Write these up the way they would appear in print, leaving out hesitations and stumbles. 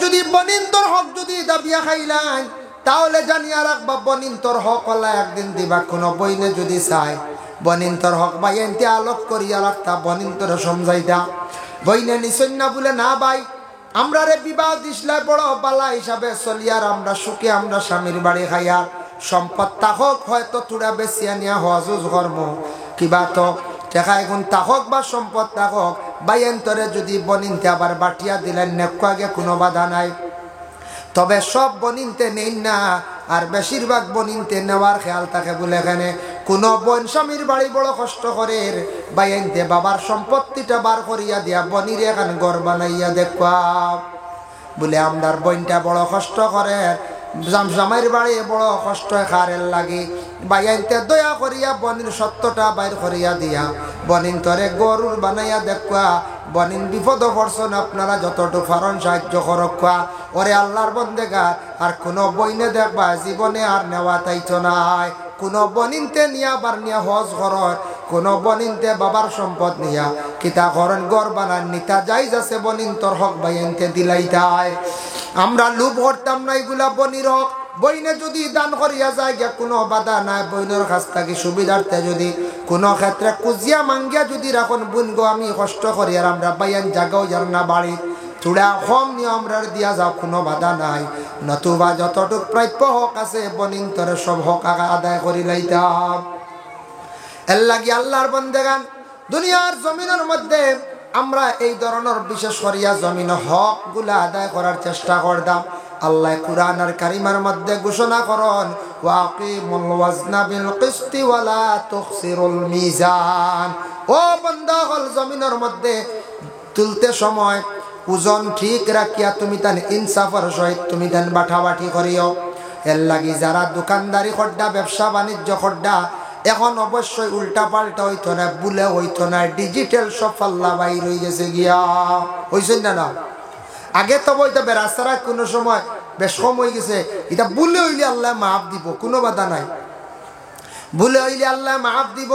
যদি বনিন্তর হক যদি দাবিয়া খাইলাম তাহলে জানিয়া রাখবা বনিন্তর হক আল্লাহ একদিন দিবা। কোনো বইনে যদি চাই বনিন্তর হক ভাই এনতে আলোক করিয়া রাখতা, বনিন্তর সমঝাইতা। বইনে নিশ্চয় না বলে না ভাই আমরা রে বিবাহ দিসলাই বড় বালা হিসাবে চলিয়ার আমরা সুখে আমরা স্বামীর বাড়ি খাইয়া সম্পদ তাহক হয়তো তুড়া বেশিয়া নিয়া হজুজ কর্ম কিবা তো টেকা এখন তাহক বা সম্পদ তাহক বাইন্তরে যদি বনিনতে আবার বাটিয়া দিলেন নেকুয়াগে কোনো বাধা নাই। তবে সব বনিনতে নেই না, আর বেশিরভাগ বনিনতে নেওয়ার খেয়াল থাকে বলে এখানে কোনো বোন স্বামীর বাড়ি বড় কষ্ট করে বাইনতে বাবার সম্পত্তিটা বার করিয়া দিয়া বনির এখানে ঘর বানাইয়া দেখবা বলে আমরার বোনটা বড় কষ্ট করে জামাইয়ের বাড়ি বড় কষ্ট খারের লাগে বাইনতে দয়া করিয়া বনির সত্যটা বাইর করিয়া দিয়া বনিন তরে গরুর বানাইয়া দেখবা। বনিন বিপদ পড়ছেন আপনারা যতটুকু ফারণ সাহায্য করবা ওরে আল্লাহর বন্দেগা। আর কোনো বইনে দেখবা জীবনে আর নেওয়া তাইতো নাই। কোনো বনিনতে নিয়া বার নিয়া হজ ঘর, কোনো বনিনতে বাবার সম্পদ নিয়া কিতা করেন গড় বানান নিতা যাইজ আছে বনিন তোর হক বাইনতে দিলাইতাই। আমরা লুপ করতাম না এগুলা বনির হক। বইনে যদি দান করিয়া যায় গিয়া কোনো বাধা নাই। বইনের কাছ থেকে সুবিধার্থে যদি কোনো ক্ষেত্রে কুজিয়া মাঙ্গিয়া যদি রাখুন বোন গো আমি কষ্ট করি আর আমরা বাইয়ান জাগাও যার না বাড়ি চূড়া কম নিয়ে আমরা দিয়া যাও কোনো বাধা নাই। নতুবা যতটুক প্রাপ্য হক আছে বনিন তোর সব হক আদায় করি লাইতাম। এর লাগি আল্লাহর বন্দেগান দুনিয়ার জমিনের মধ্যে আমরা এই ধরনের বিশেষ করিয়া জমিন হক গুলা আদায় করার চেষ্টা করতাম। আল্লাহ কুরআনের কারিমার মধ্যে ঘোষণা করেন ওয়াকিমুল ওয়াজনা বিল কিসতি ওয়ালা তুখসিরুল মিজান। ও বান্দা হল জমিনের মধ্যে তুলতে সময় ওজন ঠিক রাখিয়া তুমি তান ইনসাফের সহিত তুমি তান বাঠাবাঠি করিও। এর লাগি যারা দোকানদারি করডা ব্যবসা বাণিজ্য করডা এখন অবশ্যই উল্টা পাল্টা হইতো না, বুলে হইতো না, ডিজিটাল সব পাল্লা বাইর হয়ে গেছে গিয়া হইছেন না। আগে তো বইতে রাস্তারা কোনো সময় বেশ কম হয়ে গেছে। এটা বুলে হইলে আল্লাহ মাফ দিব, কোনো বাধা নাই। বুলে হইলে আল্লাহ মাফ দিব।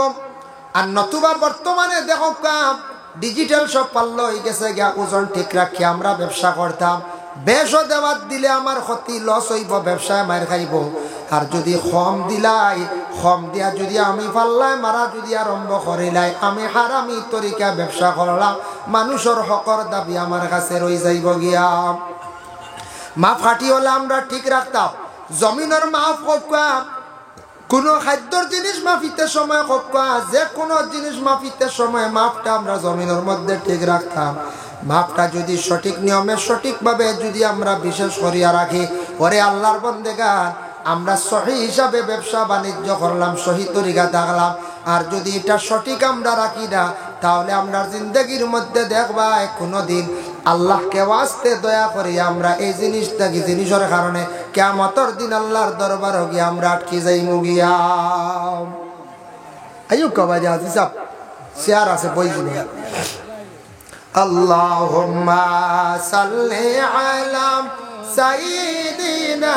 আর নতুবা বর্তমানে দেখো কাম ডিজিটাল সব পাল্লা হয়ে গেছে গিয়া ওজন ঠিক রাখি আমরা ব্যবসা করতাম। বেশও দেওয়ার দিলে আমার ক্ষতি লস হইব, ব্যবসায় মার খাইব। আর যদি কম দিলাই কম দিয়া যদি আমি পাল্লাই মারা যদি আরম্ভ করিলাই আমি হারামি তরিকা ব্যবসা করলাম, মানুষের হকর দাবি আমার কাছে রই যাইব গিয়া। মাফ ফাটি হলে আমরা ঠিক রাখতাম। জমিনের মাফ ককা কোনো খাদ্যর জিনিস মাফিতে সময় ককা যে কোনো জিনিস মাফিতে সময় মাফটা আমরা জমিনের মধ্যে ঠিক রাখতাম। মাপটা যদি সঠিক নিয়মে সঠিকভাবে যদি আমরা বিশেষ করিয়া রাখি ওরে আল্লাহর বন্দেগা আমরা সহি হিসাবে ব্যবসা বাণিজ্য করলাম, সহি তরিকা থাকলাম। আর যদি এটা সঠিক আমরা রাখি না তাহলে আমরা জিন্দগির মধ্যে দেখবা কোনোদিন আল্লাহকে ওয়াস্তে দয়া করি আমরা এই জিনিসটাকে জিনিসের কারণে কিয়ামতের দিন আল্লাহর দরবার গিয়ে আমরা আটকে যাইমু গিয়া। আইয়ো কবা যা হিসাব শেয়ার আছে বই দিবে। আল্লাহুম্মা সাল্লি আলা সাইয়্যিদিনা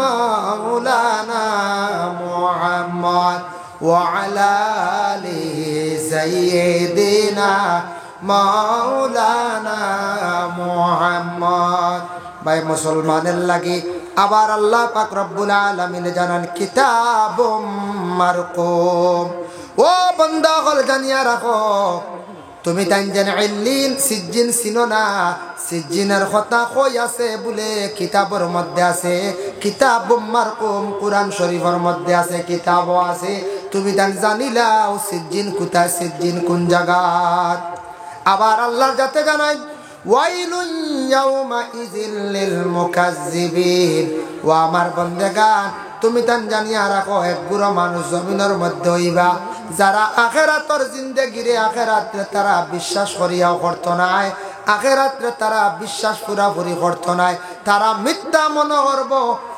মাওলানা মুহাম্মদ ওয়া আলা আলি সাইয়্যিদিনা মাওলানা মুহাম্মদ। ভাই মুসলমানের লাগি আবার আল্লাহ পাক রব্বুল আলামিন জানান কিতাবুম মারকুম। ও বান্দা হল জানিয়া রাখো তুমি তাই জানে ইল্লিন সিজ্জিন চিনো না? সিজ্জিনের কথা কই আছে বলে কিতাবের মধ্যে আছে, কিতাবুম মারকুম কুরআন শরীফের মধ্যে আছে, কিতাবও আছে। তুমি তাই জানিলাও সিজ্জিন কোথায়, সিজ্জিন কোন জায়গায়। আবার আল্লাহর যাতে জানাই ওয়াইলুন ইয়াউমা ইযিল লিল মুকাজ্জিবিন। ও আমার বন্দেগান তুমি তান জানিয়া রাখো এক গুড়ো মানুষ জমিনের মধ্যে হইবা যারা আখেরাতর জিন্দেগিরে আখেরাতে তারা বিশ্বাস করিয়াও করত নাই, আখেরাতে তারা বিশ্বাস পুরাপুরি করত নাই, তারা মিথ্যা মনে করব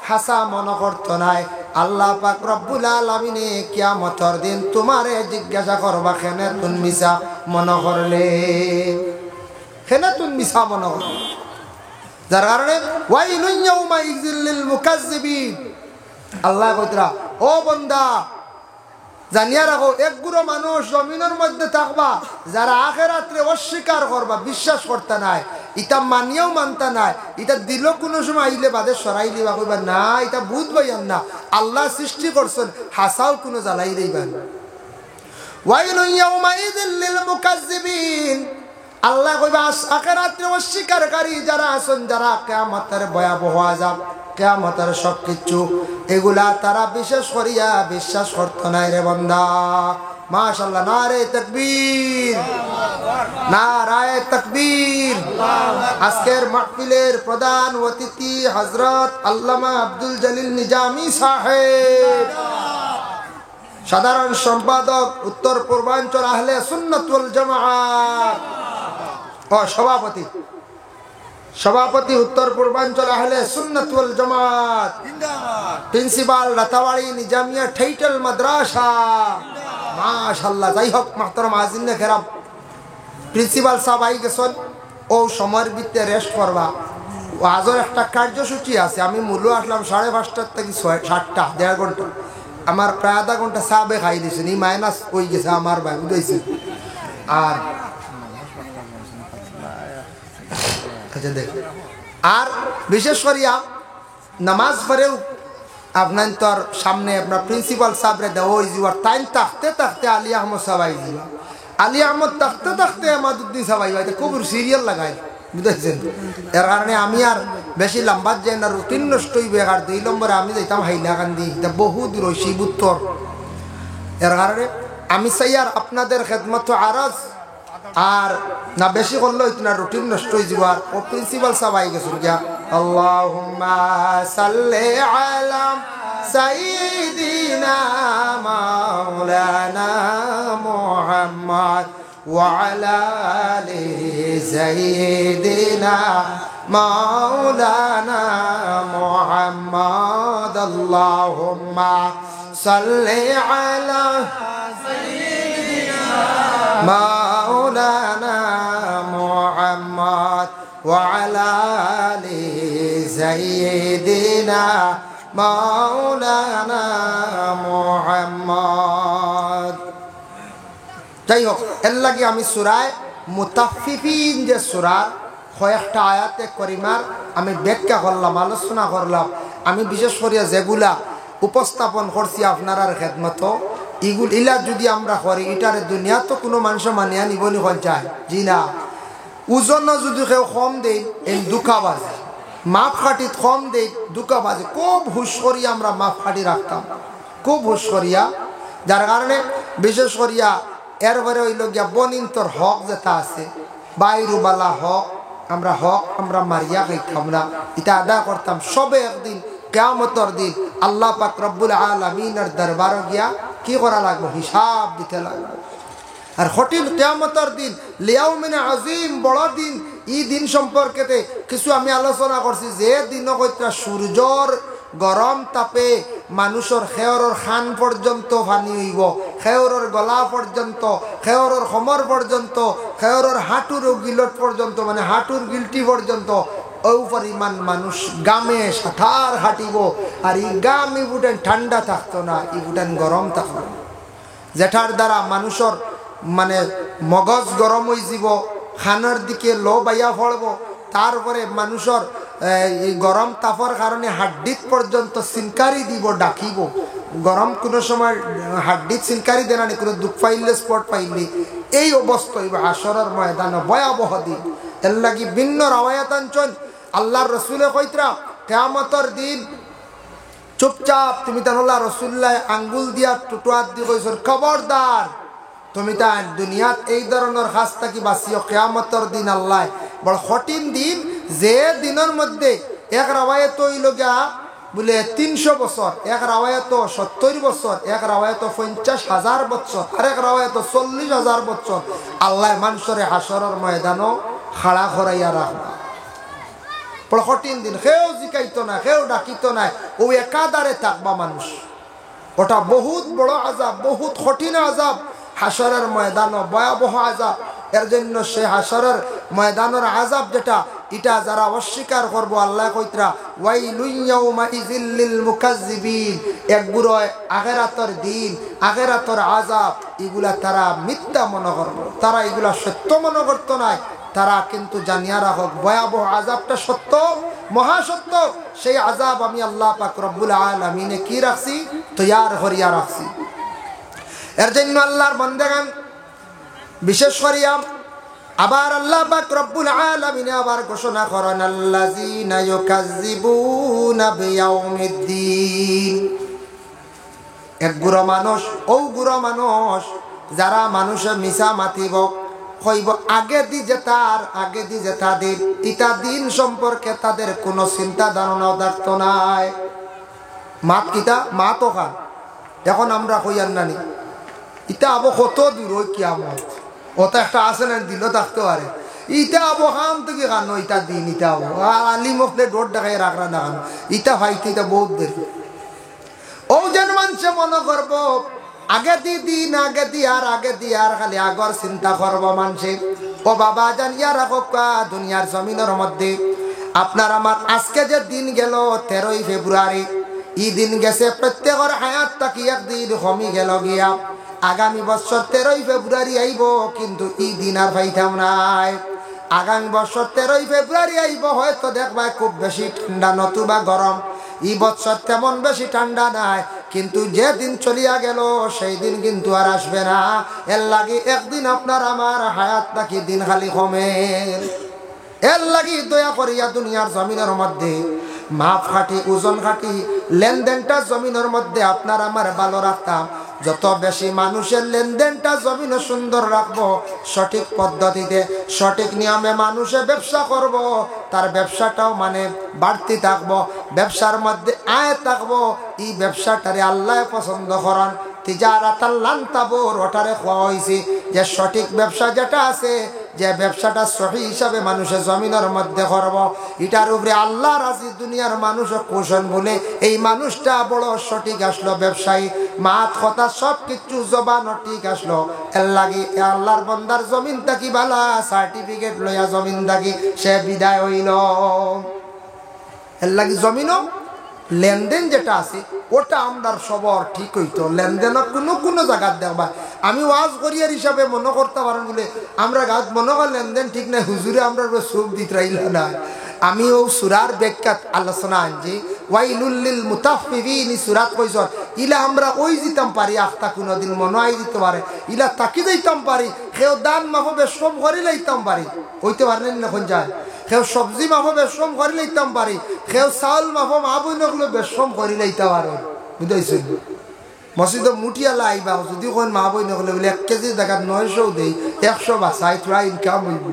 হাসা মনে করত নাই। আল্লাহ পাক রব্বুল আলামিনে কিয়ামতের দিন তোমারে জিজ্ঞাসা করবা কেনে তুন মিছা মনে করলে, কেনে তুন মিছা মনে করলে। যার কারণে ওয়াইলুন ইয়াউমা ইযিল লিল মুকাজ্জিবিন। আল্লাহ কইতরা ও বান্দা জানিয়া রাখো এক গুড়ো মানুষ জমিনের মধ্যে থাকবা যারা আখেরাতে অস্বীকার করবা, বিশ্বাস করতে নাই। ইটা মানিয়াও মানতা নাই, ইটা দিল কোনো সময় আইলে বাদে সরাই দিবা কইবা না এটা বুধ বাইয়ান না, আল্লাহ সৃষ্টি করছেন হাসাও কোনো জ্বালাই দিবা না। ওয়াইলুন ইয়াউমাইযিল লিল মুকাজ্জিবিন, আল্লাহ কইবা আখিরাতে অস্বীকারী যারা আছেন, যারা কিয়ামতের ভয়াবহ আযাব, কিয়ামতের সবকিছু এগুলা তারা বিশেষ করিয়া বিশ্বাস করত না রে বান্দা। মাশাআল্লাহ, নারে তাকবীর, নারায়ে তাকবীর। আজকের মাহফিলের প্রধান অতিথি হযরত আল্লামা আব্দুল জলিল নিজামী সাহেব, সাধারণ সম্পাদক উত্তর পূর্বাঞ্চল আহলে সুন্নাত ওয়াল জামাআত ও সভাপতি উত্তর পূর্বাঞ্চল আহলে সুন্নাত ওয়াল জামাত, প্রিন্সিপাল রাতাবাড়ি নিজামিয়া টাইটেল মাদ্রাসা। মাশাআল্লাহ, যাই হোক মাহতারাম আজিনে কেরাম, প্রিন্সিপাল সাহেব আই গেছেন ও সময়ের ভিতরে রেস্ট করবা। ও আজও একটা কার্যসূচি আছে, আমি মূল্য আসলাম 5:30 থেকে 7টা, 1.5 ঘন্টা। আমার প্রায় আধা ঘন্টা সাবে খাই দিয়েছেন, এই মাইনাস হয়ে গেছে আমার ভাই, বুঝেছি। আর আর বিশেষ করিয়া নামাজ পড়েও আপনার তোর সামনে আপনার প্রিন্সিপাল সাহেবরে দেওয়া ওই যাওয়ার টাইম থাকতে থাকতে আলী আহমদ সাবাই যাবা, আলী আহমদ থাকতে থাকতে আমাদুদ্দিন সাবাই ভাই খুব সিরিয়াল লাগাই, বুঝেছেন। এর কারণে আমি আর বেশি লম্বা যাই না, রুটিন নষ্ট হইবে। আর 2 নম্বরে আমি যাইতাম হাইলাকান্দি, বহু দূর শিব উত্তর। এর কারণে আমি চাই আর আপনাদের খেদমত আরজ আর না বেশি করলে হইতো না, রুটিন নষ্ট হয়ে যাবার। ও প্রিন্সিপাল সাহেব আই গেছেন গিয়া, আল্লাহুম্মা সাল্লি আলা সাইয়্যিদিনা মাওলানা মুহাম্মদ ওয়া আলা আলি সাইয়্যিদিনা মাওলানা মুহাম্মদ। আল্লাহুম্মা সাল্লি আলা সাইয়্যিদিনা মাওলানা মুহাম্মদ ওয়া আলা আলি সাইয়্যিদিনা মাওলানা মুহাম্মদ। যাই হোক, এর লাগে আমি সূরায়ে মুতাফফিফিন যে সূরা কয়েকটা আয়াতে করিমার আমি ব্যাখ্যা করলাম, আলোচনা করলাম। আমি বিশেষ করে যেগুলা উপস্থাপন করছি আপনার খেদমত, ইলা যদি আমরা করি এটারে দুনিয়া তো কোনো মানুষ মানিয়া নিবনি চায়, জি না। ওজন যদি কেউ কম দেই এই দুঃখা বাজে, মাপ কাটিত কম দেই দুঃখা বাজে। খুব হুশ করিয়া আমরা মাপ কাটি রাখতাম, খুব হুশ করিয়া। যার কারণে বিশেষ করিয়া এরপরে হইল গিয়া বনিন্তর হক যেটা আছে, বাইরুবালা হক আমরা মারিয়া খাইতাম না, এটা আদা করতাম। সবে একদিন কিয়ামতের দিন আল্লাহ পাক রব্বুল আলামিনের দরবারে গিয়া কি করা লাগবে, হিসাব দিতে লাগবে। আর কঠিন কিয়ামতের দিন, লিয়াউমিন আজিম, বড় দিন। এই দিন সম্পর্কেতে কিছু আমি আলোচনা করছি, যে দিন কইতা সূর্যর গরম তাপে মানুষের খেয়রের খান পর্যন্ত পানি হইব, খেয়রের গলা পর্যন্ত, খেয়রের কোমর পর্যন্ত, খেয়রের হাঁটুর গিলট পর্যন্ত, মানে হাঁটুর গিলটি পর্যন্ত ও পরিমাণ মানুষ গামে সাঁতার হাঁটিব। আর এই গাম ইবুটেন ঠান্ডা থাকতো না, ইবুটেন গরম থাকতো, যেটার দ্বারা মানুষের মানে মগজ গরম হয়ে যাব, খানার দিকে লো বাইয়া পড়ব। তারপরে মানুষের এই গরম তাপর কারণে হাড্ডিত পর্যন্ত সিনকারি দিব, ডাকিব। গরম কোনো সময় হাড্ডিত সিনকারি দেনা নি, কোনো দুঃখ পাইলে স্পট পাইলে এই অবস্থা হইব হাসরের ময়দানে, ভয়াবহ দিন। এর লাগি ভিন্ন রাওয়ায়াত আনছেন আল্লাহর রসুলে কইতরা কিয়ামতের দিন চুপচাপ তুমি তাহলে রসুল্লাহ আঙ্গুল দিয়া টুটুয়াত দিয়ে কইছেন, খবরদার তুমি তা দুনিয়াত এই ধরনের কাজ থাকি বাঁচিও। কিয়ামতের দিন আল্লাহ বড় কঠিন দিন, যে দিনের মধ্যে এক রাওয়ায়াত হইল গিয়া বলে 300 বছর, এক রাওয়ায়াত 70 বছর, এক রাওয়ায়াত 50,000 বছর, আর এক রাওয়ায়াত 40,000 বছর আল্লাহ মানুষরে হাসরের ময়দানও খাড়া করাইয়া রাখবা। বড় কঠিন দিন, কেউ জিকাইতো না, কেউ ডাকিতো না, ও একাধারে থাকবা মানুষ। ওটা বহুত বড় আযাব, বহুত কঠিন আযাব, হাসরের ময়দান ভয়াবহ আযাব। এর জন্য সে হাসরের ময়দানের আযাব যেটা, এটা যারা অস্বীকার করবো আল্লাহ কইতরা ওয়াইলুন ইয়াউমাইযিল লিল মুকাজ্জিবিন, একগুলো আখিরাতের দিন, আখিরাতের আযাব, এগুলা তারা মিথ্যা মনে করবো, তারা এগুলা সত্য মনে করতো না। তারা কিন্তু জানিয়া রাখক ভয়াবহ আযাবটা সত্য, মহাসত্য। সেই আযাব আমি আল্লাহ পাক রব্বুল আলামিনে কি রাখছি, তৈয়ার করিয়া রাখছি। এর জন্য আল্লাহর বান্দাগণ বিশেষ করিয়া আবার আল্লাহ পাক রব্বুল আলামিন আবার ঘোষণা করেন, আল্লাযীনা ইউকাযযিবুনা বিয়াউমিদ্দিন। এক গুড়া মানুষ, ও গুড়া মানুষ যারা মানুষের মিছা মাতিব, কইব আগে দি যেতা দিন, ইতা দিন সম্পর্কে তাদের কোনো চিন্তা ধারণাও থাকতো নাই। মাত কিতা মাতো খান এখন আমরা কইয়ার নানি ইটা আবো কত দূর ওই কিয়ামত, ওটা একটা আছে না দিল থাকতে পারে। ইটা আবো খান থেকে খানো ইটা দিন, ইটা আবো আলি মুখলে ডোর দেখাই রাখরা না খানো, ইটা ভাইতে ইটা বহুত দেরি। ও যেন মানুষে মনে করবো আগে দি দিন, আগে দি আর খালি আগর চিন্তা করবো মানুষে। ও বাবা জানিয়া রাখো দুনিয়ার জমিনের মধ্যে আপনার আমার আজকে যে দিন গেল 13ই ফেব্রুয়ারি, ই দিন গেছে প্রত্যেকের হায়াত তাকি একদিন কমি গেল গিয়া। আগামী বছর 13ই ফেব্রুয়ারি আইব, কিন্তু ই দিন আর পাইতাম নাই। আগামী বছর 13ই ফেব্রুয়ারি আইব, হয়তো দেখবা খুব বেশি ঠান্ডা নতুবা গরম। ই বছর তেমন বেশি ঠান্ডা নাই, কিন্তু যে দিন চলিয়া গেল সেই দিন কিন্তু আর আসবে না। এর লাগি একদিন আপনার আমার হায়াত নাকি দিন খালি কমে। এর লাগি দয়া করিয়া দুনিয়ার জমিনের মধ্যে মাপ খাটি, ওজন খাটি, লেনদেনটা জমিনের মধ্যে আপনার আমার ভালো রাখতাম। যত বেশি মানুষের লেনদেনটা জমিনে সুন্দর রাখবো, সঠিক পদ্ধতিতে সঠিক নিয়মে মানুষে ব্যবসা করব, তার ব্যবসাটাও মানে বাড়তি থাকবো, ব্যবসার মধ্যে আয় থাকবো। এই ব্যবসাটারে আল্লাহ পছন্দ করেন। তিজারাতাল লান তাবুর, ওটারে খাওয়া হয়েছে যে সঠিক ব্যবসা যেটা আছে, যে ব্যবসাটা সহি হিসাবে মানুষের জমিনের মধ্যে করব, এটার উপরে আল্লাহ রাজি। দুনিয়ার মানুষ কোশন বলে এই মানুষটা বড় সঠিক আসলো ব্যবসায়ী, মাত কথা সব কিছু জবানও ঠিক আসলো। এর লাগি আল্লাহর বন্দার জমিন থাকি বালা সার্টিফিকেট লইয়া জমিন থাকি সে বিদায় হইল। এর লাগি জমিনও লেনদেন যেটা আছে ওটা আমরা সবার ঠিক হইতো। লেনদেন কোনো জায়গা দেখবা আমি ওয়াজ করিয়ার হিসাবে মনে করতে পারেন বলে আমরা গাছ মনে কর লেনদেন ঠিক নাই, হুজুরে আমরা সুখ দিতে রাইল না। আমি ও সুরার ব্যাখ্যাত আলোচনা আনছি, ওয়াইলুল লিল মুতাফফিফিন সুরাত কইছর ইলা আমরা ওই দিতাম পারি, আখতা কোনোদিন মনে আই দিতে পারে ইলা তাকি যাইতাম পারি, কেউ দান মাফো বেশম করে লইতাম পারি, হইতে পারেন না কোন যায়। কেউ সবজি মাফো বেশম করে লইতাম পারি, কেউ চাউল মাফো মা বইনগুলো বেশম করে লইতে পারো। বুঝাইছেন মসজিদ মুঠিয়া লাইবা যদি কোন মা বইনগুলো বলে 1 কেজি জায়গা 900 দেই, 100 বাসাই তোরা ইনকাম হইব।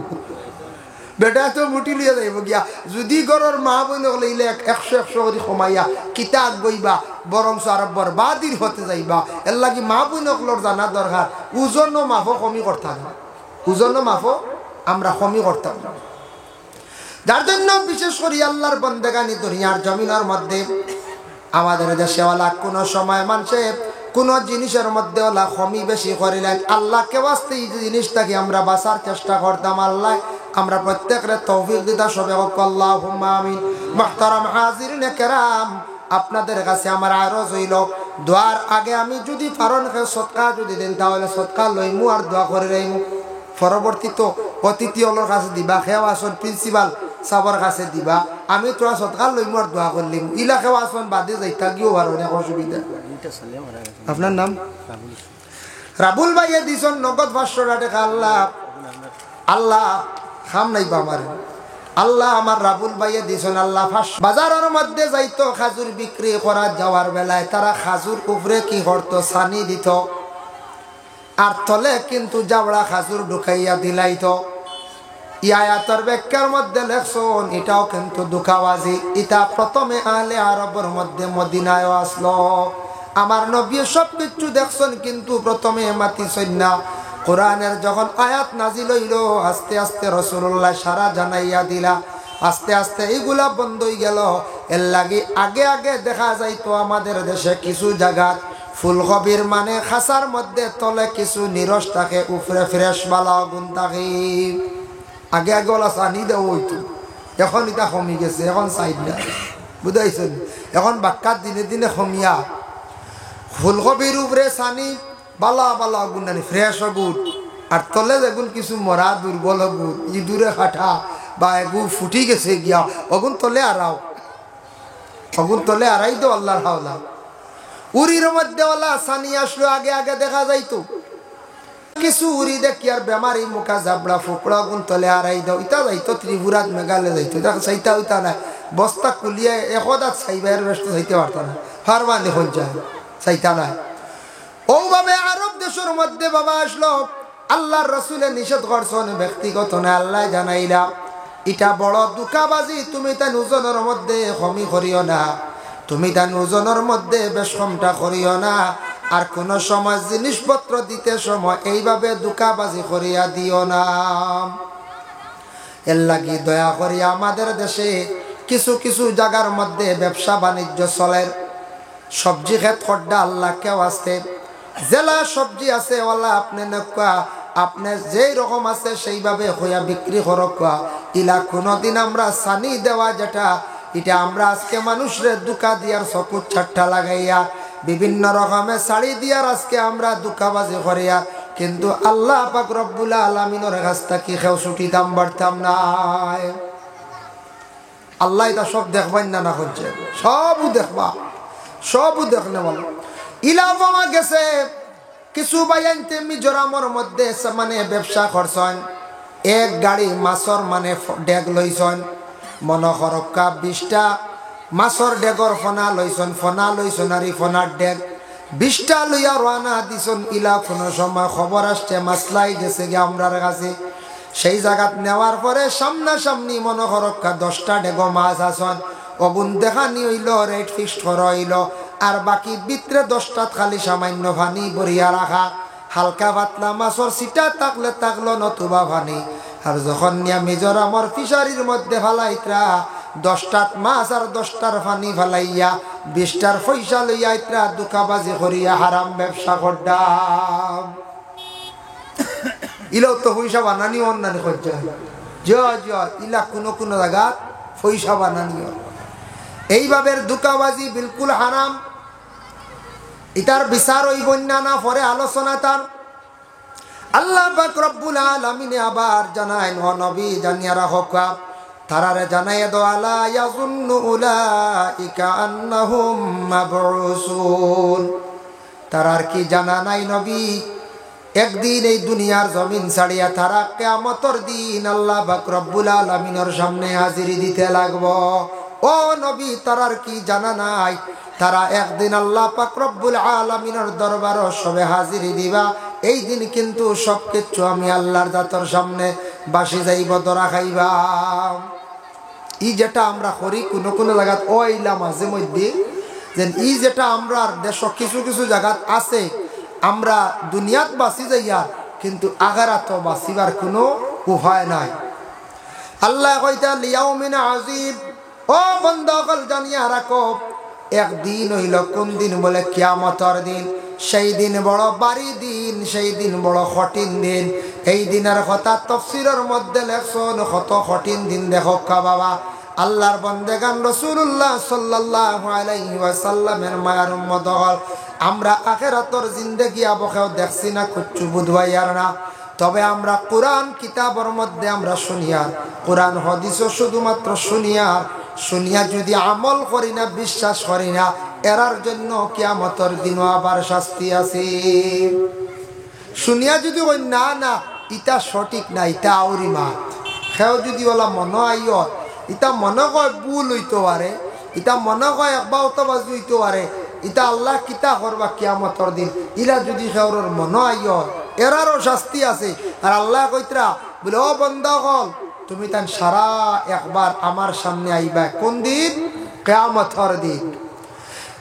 বেটা তো মুটি লিয়া যাইব গিয়া যদি ঘরের মা বই নগলে 100 করে কমাইয়া কিতাব বইবা, বরং আর বরবাদির হতে যাইবা। এর লাগি মা বই নগলর জানা দরকার ওজন মাফো কমি করতাম না, ওজন মাফো আমরা কমি করতাম না। যার জন্য বিশেষ করে আল্লাহর বন্দেগানি দুনিয়ার জমিনের মধ্যে আমাদের দেশে ওলা কোনো সময় মানুষে কোন জিনিসের মধ্যে ওলা কমি বেশি করিলেন, আল্লাহকে বাঁচতে এই জিনিসটাকে আমরা বাঁচার চেষ্টা করতাম। আল্লাহ আমরা প্রত্যেকরে তৌফিক দিতা, সবে আল্লাহুম্মা আমিন। মুহতারাম হাজিরিনে কেরাম, আপনাদের কাছে আমার আরজ হইল দোয়ার আগে আমি যদি পারন সদকা যদি দেন তাহলে সদকা লইমু আর দোয়া করে রইমু। পরবর্তী তো অতিথি ওর কাছে দিবা, খেওয়া আসন প্রিন্সিপাল সাবর কাছে দিবা, আমি তোরা সদকা লইমু আর দোয়া করলিম। ইলা খেওয়া আসন বাদে যাইতা গিয়েও পারো না, অসুবিধা। আপনার নাম রাবুল ভাইয়ে দিছন নগদ 500 টাকা। আল্লাহ আল্লাহ খাম নাইবা আমার আল্লাহ আমার রাবুল ভাইয়ে দিছন আল্লাহ। বাজারের মধ্যে যাইতো খাজুর বিক্রি করা যাওয়ার বেলায় তারা খাজুর উপরে কি করতো, ছানি দিত আর তলে কিন্তু জাবড়া খাজুর ঢুকাইয়া দিলাইতো। ইয়ায়াতর ব্যাখ্যার মধ্যে লেখছন এটাও কিন্তু দুঃখাবাজি। এটা প্রথমে আহলে আরবের মধ্যে মদিনায় আসলো। আমার নবী সব কিছু দেখছেন কিন্তু প্রথমে মাতিছেন না। কোরআনের যখন আয়াত নাজিল হইল আস্তে আস্তে রাসূলুল্লাহ সারা জানাইয়া দিলা, আস্তে আস্তে এইগুলা বন্ধ হয়ে গেল। এর লাগি আগে আগে দেখা যাইতো আমাদের দেশে কিছু জায়গা ফুলকপির মানে খাসার মধ্যে তলে কিছু নিরস থাকে, উপরে ফ্রেশ বালা গুণ থাকে। আগে আগে ওলা চানি দেওয়া হইতো, এখন এটা কমি গেছে, এখন সাইড না। বুঝাইছেন এখন বাক্কাত দিনে দিনে কমিয়া ফুলকপির উপরে চানি বালা বালা গুণ নানি ফ্রেশ গুড় আর তলে যেগুন কিছু মরা দুর্বল গুণ ইঁদুরে কাটা বা এগু ফুটি গেছে গিয়া অগুন তলে আরাও অগুন তলে আরাই তো আল্লাহর হাওলা উরির মধ্যে ওলা সানি আসলো আগে আগে দেখা যাইতো কিছু উড়ি দেখি আর বেমারি মুখা জাবড়া ফুকড়া গুণ তলে আড়াই দাও ইটা যাইতো ত্রিপুরাত মেঘালয় যাইতো এটা চাইতা হইতা না বস্তা কুলিয়ে একদাত চাইবার ব্যস্ত চাইতে পারত না হারমান দেখুন যায় চাইতা নাই ওভাবে আরব দেশের মধ্যে বাবা আসলো আল্লাহর রসুলের নিষেধ করছেন ব্যক্তিগত না আল্লাহ জানাইলা এটা বড় দুঃখাবাজি তুমি তাই ওজনের মধ্যে কমি করিও না তুমি তাই ওজনের মধ্যে বেশ কমটা করিও না আর কোন সময় জিনিসপত্র দিতে সময় এইভাবে দুঃখাবাজি করিয়া দিও না এর লাগি দয়া করিয়া আমাদের দেশে কিছু কিছু জায়গার মধ্যে ব্যবসা বাণিজ্য চলে সবজি ক্ষেত খড্ডা আল্লাহ কেউ আসতে জেলা সবজি আছে ওলা আপনি নকা আপনি যেই রকম আছে সেইভাবে হইয়া বিক্রি করকা ইলা কোনোদিন আমরা সানি দেওয়া যেটা এটা আমরা আজকে মানুষের দুকা দিয়ার চকুর ছাট্টা লাগাইয়া বিভিন্ন রকমের শাড়ি দিয়ার আজকে আমরা দুঃখাবাজি করিয়া কিন্তু আল্লাহ পাক রব্বুল আলামিনের কাছ থেকে কেউ ছুটি দাম বাড়তাম নাই আল্লাহ এটা সব দেখবেন না হচ্ছে সবও দেখবা সবও দেখলে বলো ইলাফামা গেছে কিছু বাইনতে মিজোরামর মধ্যে মানে ব্যবসা করছেন এক গাড়ি মাছর মানে ডেগ লইছেন মনে করক্কা 20টা মাছর ডেগর ফনা লইছেন আর ফনার ডেগ 20টা লইয়া রানা দিছেন ইলা কোনো সময় খবর আসছে মাছলাই গেছে গিয়ে আমরার কাছে সেই জায়গাত নেওয়ার পরে সামনাসামনি মনে করক্কা 10টা ডেগ মাছ আসন অগুন দেখানি হইল রেট ফিক্সড করা হইল আর বাকি ভিতরে 10টাত খালি সামান্য পানি ভরিয়া রাখা হালকা পাতলা মাছর সিটা থাকলো নতুবা পানি আর যখন নিয়া মিজোরামর ফিশারির মধ্যে ফালাইত্রা 10টাত মাছ আর 10টার পানি ফালাইয়া 20টার পয়সা লইয়া ইত্রা দুঃখাবাজি করিয়া হারাম ব্যবসা করতাম ইলো তো পয়সা বানানি অন্যান্য করছে ইলা কোনো জায়গা পয়সা বানানি এইভাবে দুঃখাবাজি বিলকুল হারাম ইটার বিচার ওই বন্যা না পরে আলোচনা তার আল্লাহ পাক রব্বুল আলামিন আবার জানায় নবী জানিয়া রাখক তারারে জানায় দো আলা ইয়াজুন্নু উলাইকা আন্নাহুম মাবউসুন তারার কি জানা নাই নবী একদিন এই দুনিয়ার জমিন ছাড়িয়া তারা কিয়ামতের দিন আল্লাহ পাক রব্বুল আলামিনের সামনে হাজিরি দিতে লাগবো ও নবী তারার কি জানা নাই তারা একদিন আল্লাহ পাক রব্বুল আলামিনের দরবারে সবে হাজিরি দিবা এই দিন কিন্তু সবকিছু আমি আল্লাহর জাতর সামনে বাসি যাইব দরা খাইবা ই যেটা আমরা করি কোনো জায়গাত ওইলা মাঝে মধ্যে যে ই যেটা আমরা দেশ কিছু কিছু জায়গাত আছে আমরা দুনিয়াত বাসি যাইয়া কিন্তু আখিরাত বাসিবার কোনো উপায় নাই আল্লাহ কইতা লিয়াউমিন আজিব ও বন্ধকল জানিয়া রাখো একদিন হইল কোন দিন বলে কিয়ামতের দিন সেই দিন বড় বাড়ি দিন সেই দিন বড় কঠিন দিন এই দিনের কথা তাফসীরের মধ্যে লেখছেন কত কঠিন দিন দেখো বাবা আল্লাহর বান্দাগান রাসূলুল্লাহ সাল্লাল্লাহু আলাইহি ওয়াসাল্লামের মায়ার উম্মত হল আমরা আখিরাতের জিন্দেগি আবকেও দেখছি না কিচ্ছু বুঝবাইয়ার না তবে আমরা কোরআন কিতাবের মধ্যে আমরা শুনিয়ার কোরআন হাদিসও শুধুমাত্র শুনিয়া যদি আমল করি না বিশ্বাস করি না এরার জন্য কিয়ামতের দিনও আবার শাস্তি আছে শুনিয়া যদি ওই না ইটা সঠিক না ইটা আউরি মাত সেও যদি ওলা মনে আইয় ইটা মনে কয় ভুল হইতে পারে ইটা মনে কয় একবার অতবাজি হইতে পারে ইটা আল্লাহ কিতা করবা কিয়ামতের দিন ইলা যদি সেওর মনে আইয় এরারও শাস্তি আছে আর আল্লাহ কইতরা বলে ও বান্দা হল তুমি তান সারা একবার আমার সামনে আইবা কোন দিন কিয়ামতের দিন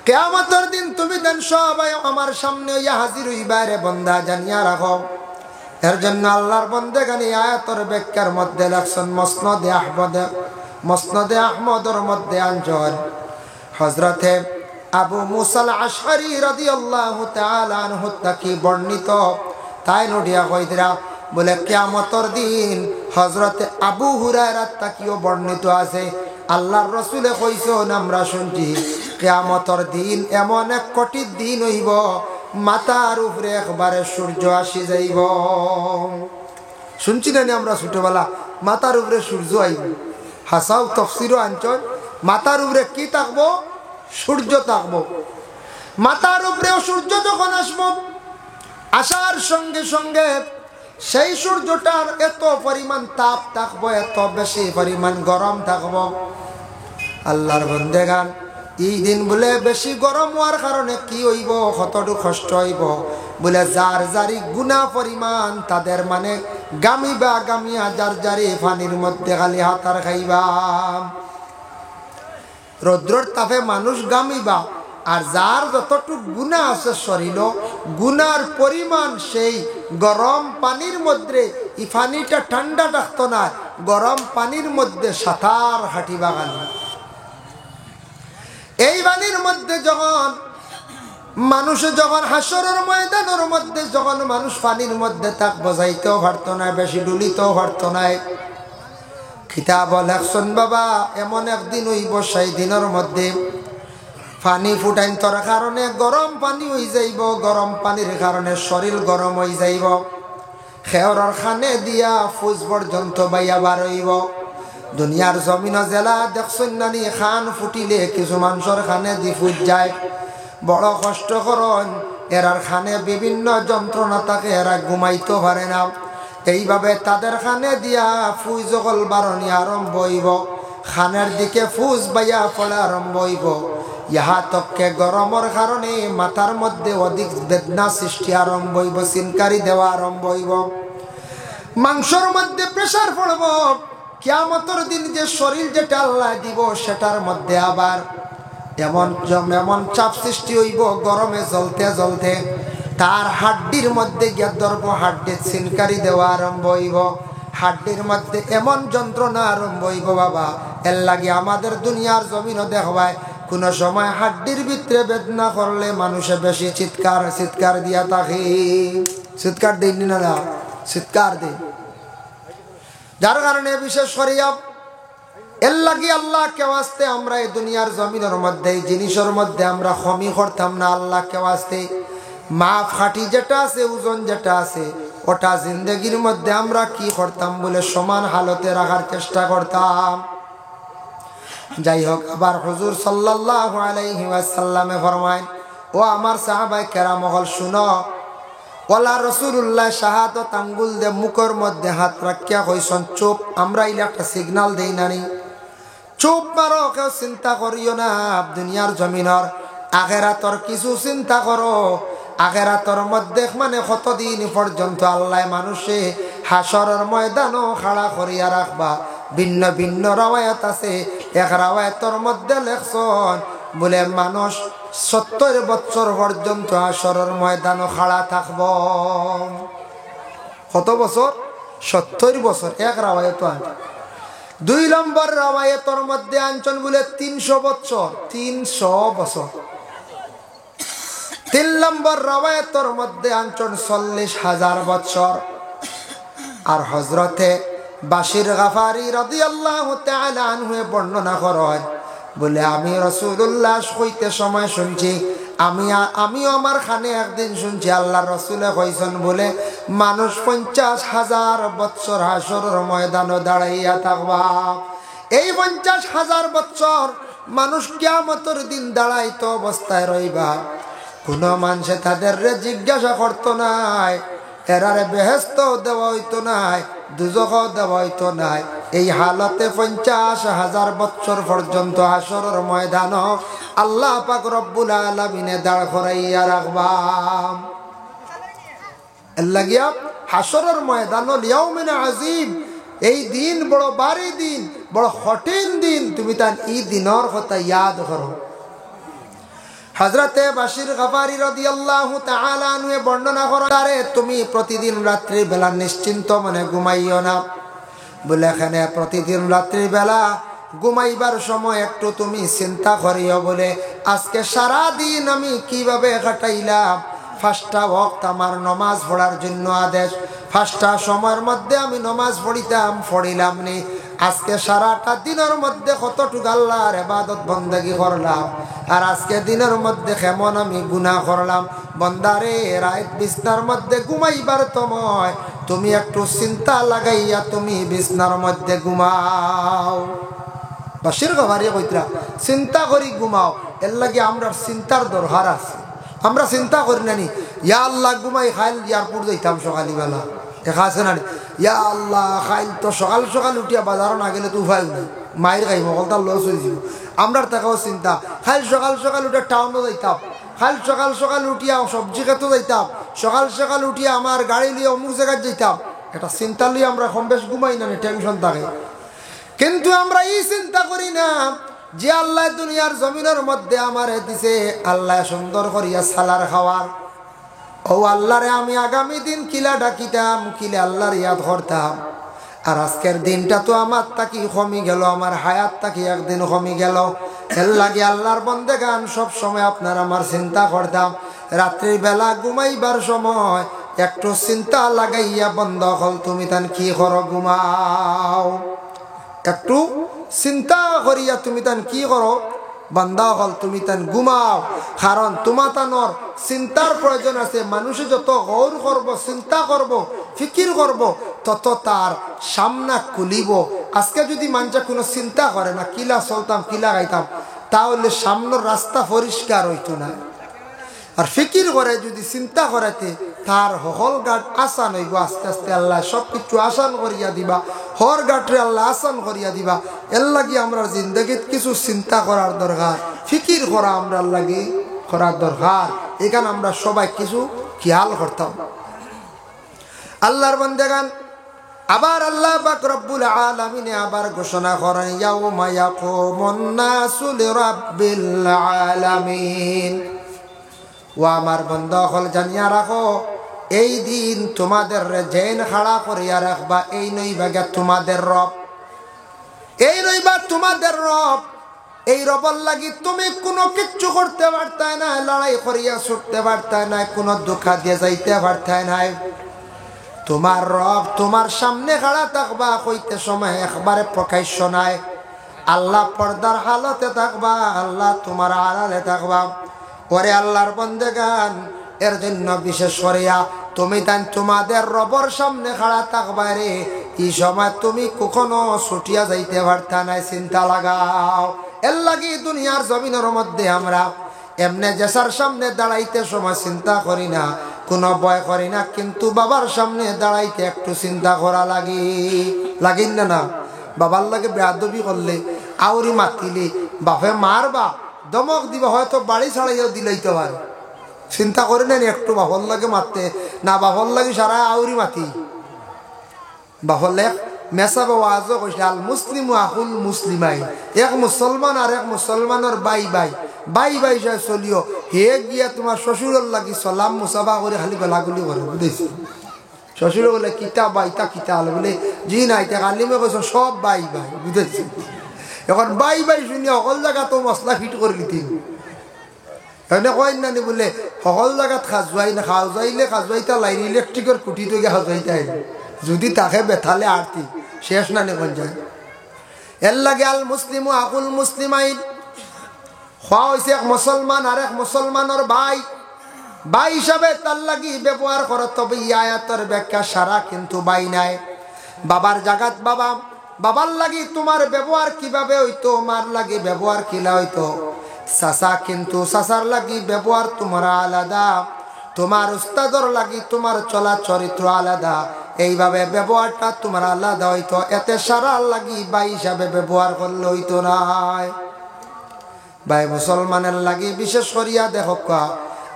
কিয়ামতের দিন তুমি তান সবাই আমার সামনে ইয়া হাজির হইবা রে বান্দা জানিয়া রাখো এর জন্য আল্লাহর বান্দাগানি আয়াতের ব্যাখ্যার মধ্যে লেখছেন মুসনাদে আহমদের মধ্যে আনছেন হযরতে আবু মুসা আল আশআরী রাদিয়াল্লাহু তাআলা আনহু থেকে বর্ণিত তাই নডিয়া কইদরা বলে কিয়ামতের দিন হযরতে আবু হুরায়রা তাকিও বর্ণিত আছে আল্লাহর রাসূলে কইছেন আমরা শুনছি কিয়ামতের দিন এমন এক কঠিন দিন হইব মাথার উপরে একবারে সূর্য আসি যাইব। শুনছি না আমরা ছোটবেলা মাথার উপরে সূর্য আইব, হাসাও তফসিরও আনছন মাথার উপরে কি থাকবো? সূর্য থাকবো। মাথার উপরেও সূর্য যখন আসবো, আসার সঙ্গে সঙ্গে সেই সূর্যটার এত পরিমাণ তাপ থাকবো, এত বেশি পরিমাণ গরম থাকবো। আল্লাহর বন্দেগান এই দিন বলে বেশি গরম হওয়ার কারণে কি হইব, কতটুকু কষ্ট হইব বলে যার যারি গুণা পরিমাণ তাদের মানে গামিবা গামিয়া যার যারি পানির মধ্যে খালি হাতার খাইবা। রৌদ্রর তাপে মানুষ গামিবা, আর যার যতটুকু গুণা আছে শরীর গুনার পরিমাণ সেই গরম পানির মধ্যে, এই পানিটা ঠান্ডা রাখতো না, গরম পানির মধ্যে সাঁতার হাঁটিবা গান। এই পানির মধ্যে যখন মানুষ যখন হাসরের ময়দানের মধ্যে যখন মানুষ পানির মধ্যে তাক বজাইতেও পারতো না, বেশি ডুলিতেও পারতো না। কিতাব লেখছেন বাবা এমন একদিন হইব সেই দিনের মধ্যে পানি ফুটাইন্তর কারণে গরম পানি হয়ে যাইব, গরম পানির কারণে শরীর গরম হয়ে যাইব, খেয়রর খানে দিয়া ফুজ পর্যন্ত বাইয়া বার হইব। দুনিয়ার জমিন জেলা দেখছেন নানি খান ফুটিলে কিছু মানুষের খানে দি ফুজ যায়, বড় কষ্ট করেন, এরার খানে বিভিন্ন যন্ত্রণা থাকে, এরা ঘুমাইতে পারে না। এইভাবে তাদের খানে দিয়া ফুজ জগল বারণী আরম্ভ হইব, খানের দিকে ফুজ বাইয়া পড়া আরম্ভ হইব। ইহা তককে গরমের কারণে মাথার মধ্যে অধিক বেদনা সৃষ্টি আরম্ভ হইব, চিনকারি দেওয়া আরম্ভ হইব, মাংসর মধ্যে প্রেসার পড়ব। কিয়ামতের দিন যে শরীর যেটা আল্লাহ দিব সেটার মধ্যে আবার এমন এমন চাপ সৃষ্টি হইব, গরমে জ্বলতে জ্বলতে তার হাড্ডির মধ্যে গিয়ে ধরব, হাড্ডির চিনকারি দেওয়া আরম্ভ হইব, হাড্ডির মধ্যে এমন যন্ত্রণা আরম্ভ হইব বাবা। এর লাগে আমাদের দুনিয়ার জমিনও দেখবায় কোন সময় হাড্ডির ভিতরে বেদনা করলে মানুষে বেশি চিৎকার দিয়া থাকে। চিৎকার দিন না, চিৎকার দিন। যার কারণে বিশেষ করিয়া এর লাগে আল্লাহ কেউ আসতে আমরা এই দুনিয়ার জমিনের মধ্যে এই জিনিসের মধ্যে আমরা কমি করতাম না। আল্লাহ কেউ আসতে মাপ খাটি যেটা আছে, ওজন যেটা আছে, ওটা জিন্দগির মধ্যে আমরা কি করতাম বলে সমান হালতে রাখার চেষ্টা করতাম। যাই হোক, আবার হুজুর সাল্লাল্লাহু আলাইহি ওয়াসাল্লামে ফরমায়, ও আমার সাহাবায়ে কেরাম হল শুনো, ওলা রাসূলুল্লাহ শাহাদাত আঙ্গুল দে মুখের মধ্যে হাত রাখিয়া কইছেন চুপ। আমরা ইলা একটা সিগন্যাল দেই না নি, চুপ মারো, কেউ চিন্তা করিও না, দুনিয়ার জমিনের আখিরাতর কিছু চিন্তা করো। আখিরাতর মধ্যে মানে কতদিন পর্যন্ত আল্লাহ মানুষে হাসরের ময়দানও খাড়া করিয়া রাখবা। ভিন্ন ভিন্ন রাওয়ায়াত আছে, এক রাওয়ায়াতর মধ্যে লেখছেন বলে মানুষ 70 বছর পর্যন্ত হাসরের ময়দানও খাড়া থাকব। কত বছর? 70 বছর। এক রাওয়ায়াত আছে। 2 নম্বর রাওয়ায়াতর মধ্যে আনছেন বলে 300 বছর, 300 বছর। 3 নম্বর রাওয়ায়াতর মধ্যে আনছেন 40,000 বছর। আর হযরতে বাশির গাফারি রাদিয়াল্লাহু তাআলা আনহু বর্ণনা করেন বলে, আমি রাসূলুল্লাহ কইতে সময় শুনছি, আমিও আমার খানে একদিন শুনছি আল্লাহর রাসূলে কইছেন বলে মানুষ 50,000 বছর হাসরের ময়দানে দাঁড়াইয়া থাকবা। এই 50,000 বছর মানুষ কিয়ামতের দিন দাঁড়াইতো অবস্থায় রইবা। কোন মানুষে তাদের জিজ্ঞাসা করতো নাই, এরারে বেহেশত দেওয়া হইতো নাই, দুজখও দেওয়া হইতো নাই। এই হালতে 50,000 বছর পর্যন্ত হাসরের ময়দান আল্লাহ পাক রব্বুল আলামিনে দাঁড় করাইয়া রাখবা। লাগিয়া হাসরের ময়দান ইয়াউমিন আযীম, এই দিন বড় ভারী দিন, বড় কঠিন দিন। তুমি তার এই দিনের কথা ইয়াদ করো। হযরতে বাশির গাফারি রাদিয়াল্লাহু তাআলা আনহু বর্ণনা করেন, তুমি প্রতিদিন রাত্রি বেলা নিশ্চিন্ত মনে ঘুমাইও না বলে, এখানে প্রতিদিন রাত্রি বেলা ঘুমাইবার সময় একটু তুমি চিন্তা করিও বলে আজকে সারা দিন আমি কিভাবে কাটাইলাম। 5টা ওয়াক্ত আমার নামাজ পড়ার জন্য আদেশ, 5টা সময়ের মধ্যে আমি নামাজ পড়িলাম নি, আজকে সারাটা দিনের মধ্যে কতটুকু আল্লাহর ইবাদত বন্দেগী করলাম, আর আজকে দিনের মধ্যে কেমন আমি গুনাহ করলাম। বন্দারে, রাত বিছনার মধ্যে ঘুমাইবার সময় তুমি একটু চিন্তা লাগাইয়া তুমি বিছনার মধ্যে ঘুমাও। বাসির গভারি কইতরা চিন্তা করি ঘুমাও। এর লাগে আমরা চিন্তার দরকার আছে। আমরা চিন্তা করি না নি ইয়া আল্লাহ ঘুমাই খাইল এয়ারপোর্ট যাইতাম সকালবেলা, দেখা আছে না? ইয়া আল্লাহ খাইল তো সকাল সকাল উঠিয়া বাজারও না গেলে তো উপায় নাই, মায়ের খাই মকলটা লস হয়েছিল। আমরার টাকাও চিন্তা খাইল সকাল সকাল উঠে টাউনও যাইতাম, খাইল সকাল সকাল উঠিয়া সবজি খেতেও যাইতাম, সকাল সকাল উঠিয়া আমার গাড়ি লিয়ে অমুক জায়গায় যাইতাম। এটা চিন্তা লিয়ে আমরা কম বেশ ঘুমাই না, টেনশন থাকে। কিন্তু আমরা এই চিন্তা করি না যে আল্লাহ দুনিয়ার জমিনের মধ্যে আমারে দিছে আল্লাহ সুন্দর করিয়া সালার খাওয়ার। ও আল্লাহরে আমি আগামী দিন কিলা ডাকিতাম, কিলা আল্লাহর ইয়াদ করতাম। আর আজকের দিনটা তো আমার তাকি কমি গেল, আমার হায়াত তাকি একদিন কমি গেল। এর লাগে আল্লাহর বন্দেগান সব সময় আপনার আমার চিন্তা করতাম। রাত্রির বেলা ঘুমাইবার সময় একটু চিন্তা লাগাইয়া বন্ধ হল তুমি তান কি করো, ঘুমাও। একটু চিন্তা করিয়া তুমি তান কি করো, বান্দা হল তুমি তান ঘুমাও। কারণ তোমার তানোর চিন্তার প্রয়োজন আছে। মানুষে যত গৌর করব, চিন্তা করব, ফিকির করব, তত তার সামনা খুলিব। আজকে যদি মানুষ কোনো চিন্তা করে না কিলা চলতাম কিলা গাইতাম, তাহলে সামনের রাস্তা পরিষ্কার হইতো না। আর ফিকির করে যদি চিন্তা করাতে তার হল গাট আসান হইব। আস্তে আস্তে আল্লাহ সব কিছু আসান করিয়া দিবা, হর গাটরে আল্লাহ আসান করিয়া দিবা। এর লাগি আমরা জিন্দগিত কিছু চিন্তা করার দরকার, ফিকির করা আমরা লাগি করার দরকার। এখানে আমরা সবাই কিছু খেয়াল করতাম। আল্লাহর বান্দাগান আবার আল্লাহ পাক রব্বুল আলামিন আবার ঘোষণা করেন ইয়াউমা ইয়াকুমুন নাসু লিরাব্বিল আলামিন। ও আমার বান্দা হল জানিয়া রাখো, এই দিন তোমাদের জেন খাড়া করিয়া রাখবা। এই নইবা তোমাদের রব, এই নইবা তোমাদের রব। এই রবর লাগি তুমি কোনো কিচ্ছু করতে পারতাই না, লড়াই করিয়া ছুটতে পারতাই না, কোনো দুঃখা দিয়ে যাইতে পারতাই নাই। তোমার রব তোমার সামনে খাড়া থাকবা, কইতে সময় একবারে প্রকাশ্য নাই। আল্লাহ পর্দার হালতে থাকবা, আল্লাহ তোমার আড়ালে থাকবা। ওরে আল্লাহর বন্দেগান, এর জন্য বিশেষ করিয়া তুমি তাই তোমাদের রবর সামনে খাড়া থাকবা রে। এই সময় তুমি কখনো ছুটিয়া যাইতে পারতা নাই, চিন্তা লাগাও। এর লাগি দুনিয়ার জমিনের মধ্যে আমরা এমনি জেসার সামনে দাঁড়াইতে সময় চিন্তা করি না, কোনো ভয় করি না। কিন্তু বাবার সামনে দাঁড়াইতে একটু চিন্তা করা লাগিন না না। বাবার লাগে বেয়াদবি করলে, আউরি মাতিলে বাপে মারবা, দমক দিবা, হয়তো বাড়ি ছাড়াইও দিলাইতে পারে। চিন্তা করে নেন একটু বাপর লাগে মারতে না, বাপর লাগে সারা আউরি মাতি। বাপর লেখ মেসাবে ওয়াজও কইছে আল মুসলিম আহুল মুসলিমাই, এক মুসলমান আর এক মুসলমানের বাই বাই বাই বাই যায় চলিও। হে গিয়া তোমার শ্বশুরের লাগি সলাম মুসাফা করে খালি বেলাগুলি করে, বুঝেছি? শ্বশুরে বলে কিতা বাইতা কিতা হলে বলে জি নাই, তা কালিমে কইছ সব বাই বাই, বুঝেছি? এখন বাই বাই শুনি সকল জায়গা তো মশলা ফিট করে দিতি। এনে কয় নানি বলে সকল জায়গাত খাজুয়াই না, খাজুয়াইলে খাজুয়াইতা লাইন ইলেকট্রিকের কুটি থেকে খাজুয়াইতে যদি তাকে বেথালে আরতি শেষ নানি কোন যায়। এর লাগে আল মুসলিম আকুল মুসলিমাইন, হওয়া হয়েছে এক মুসলমান আর এক মুসলমানের ভাই। ভাই হিসাবে তার লাগি ব্যবহার করো। তবে এই আয়াতের ব্যাখ্যা সারা কিন্তু ভাই নাই। বাবার জাগাত বাবা, বাবার লাগি তোমার ব্যবহার কিভাবে হইতো, মার লাগি ব্যবহার কিলা হইতো। চাচা কিন্তু চাচার লাগি ব্যবহার তোমার আলাদা, তোমার উস্তাদর লাগি তোমার চলা চরিত্র আলাদা। এইভাবে ব্যবহারটা তোমার আলাদা হইতো। এতে সারা লাগি ভাই হিসাবে ব্যবহার করলে হইতো না। ভাই মুসলমানের লাগি বিশেষ করিয়া দেখো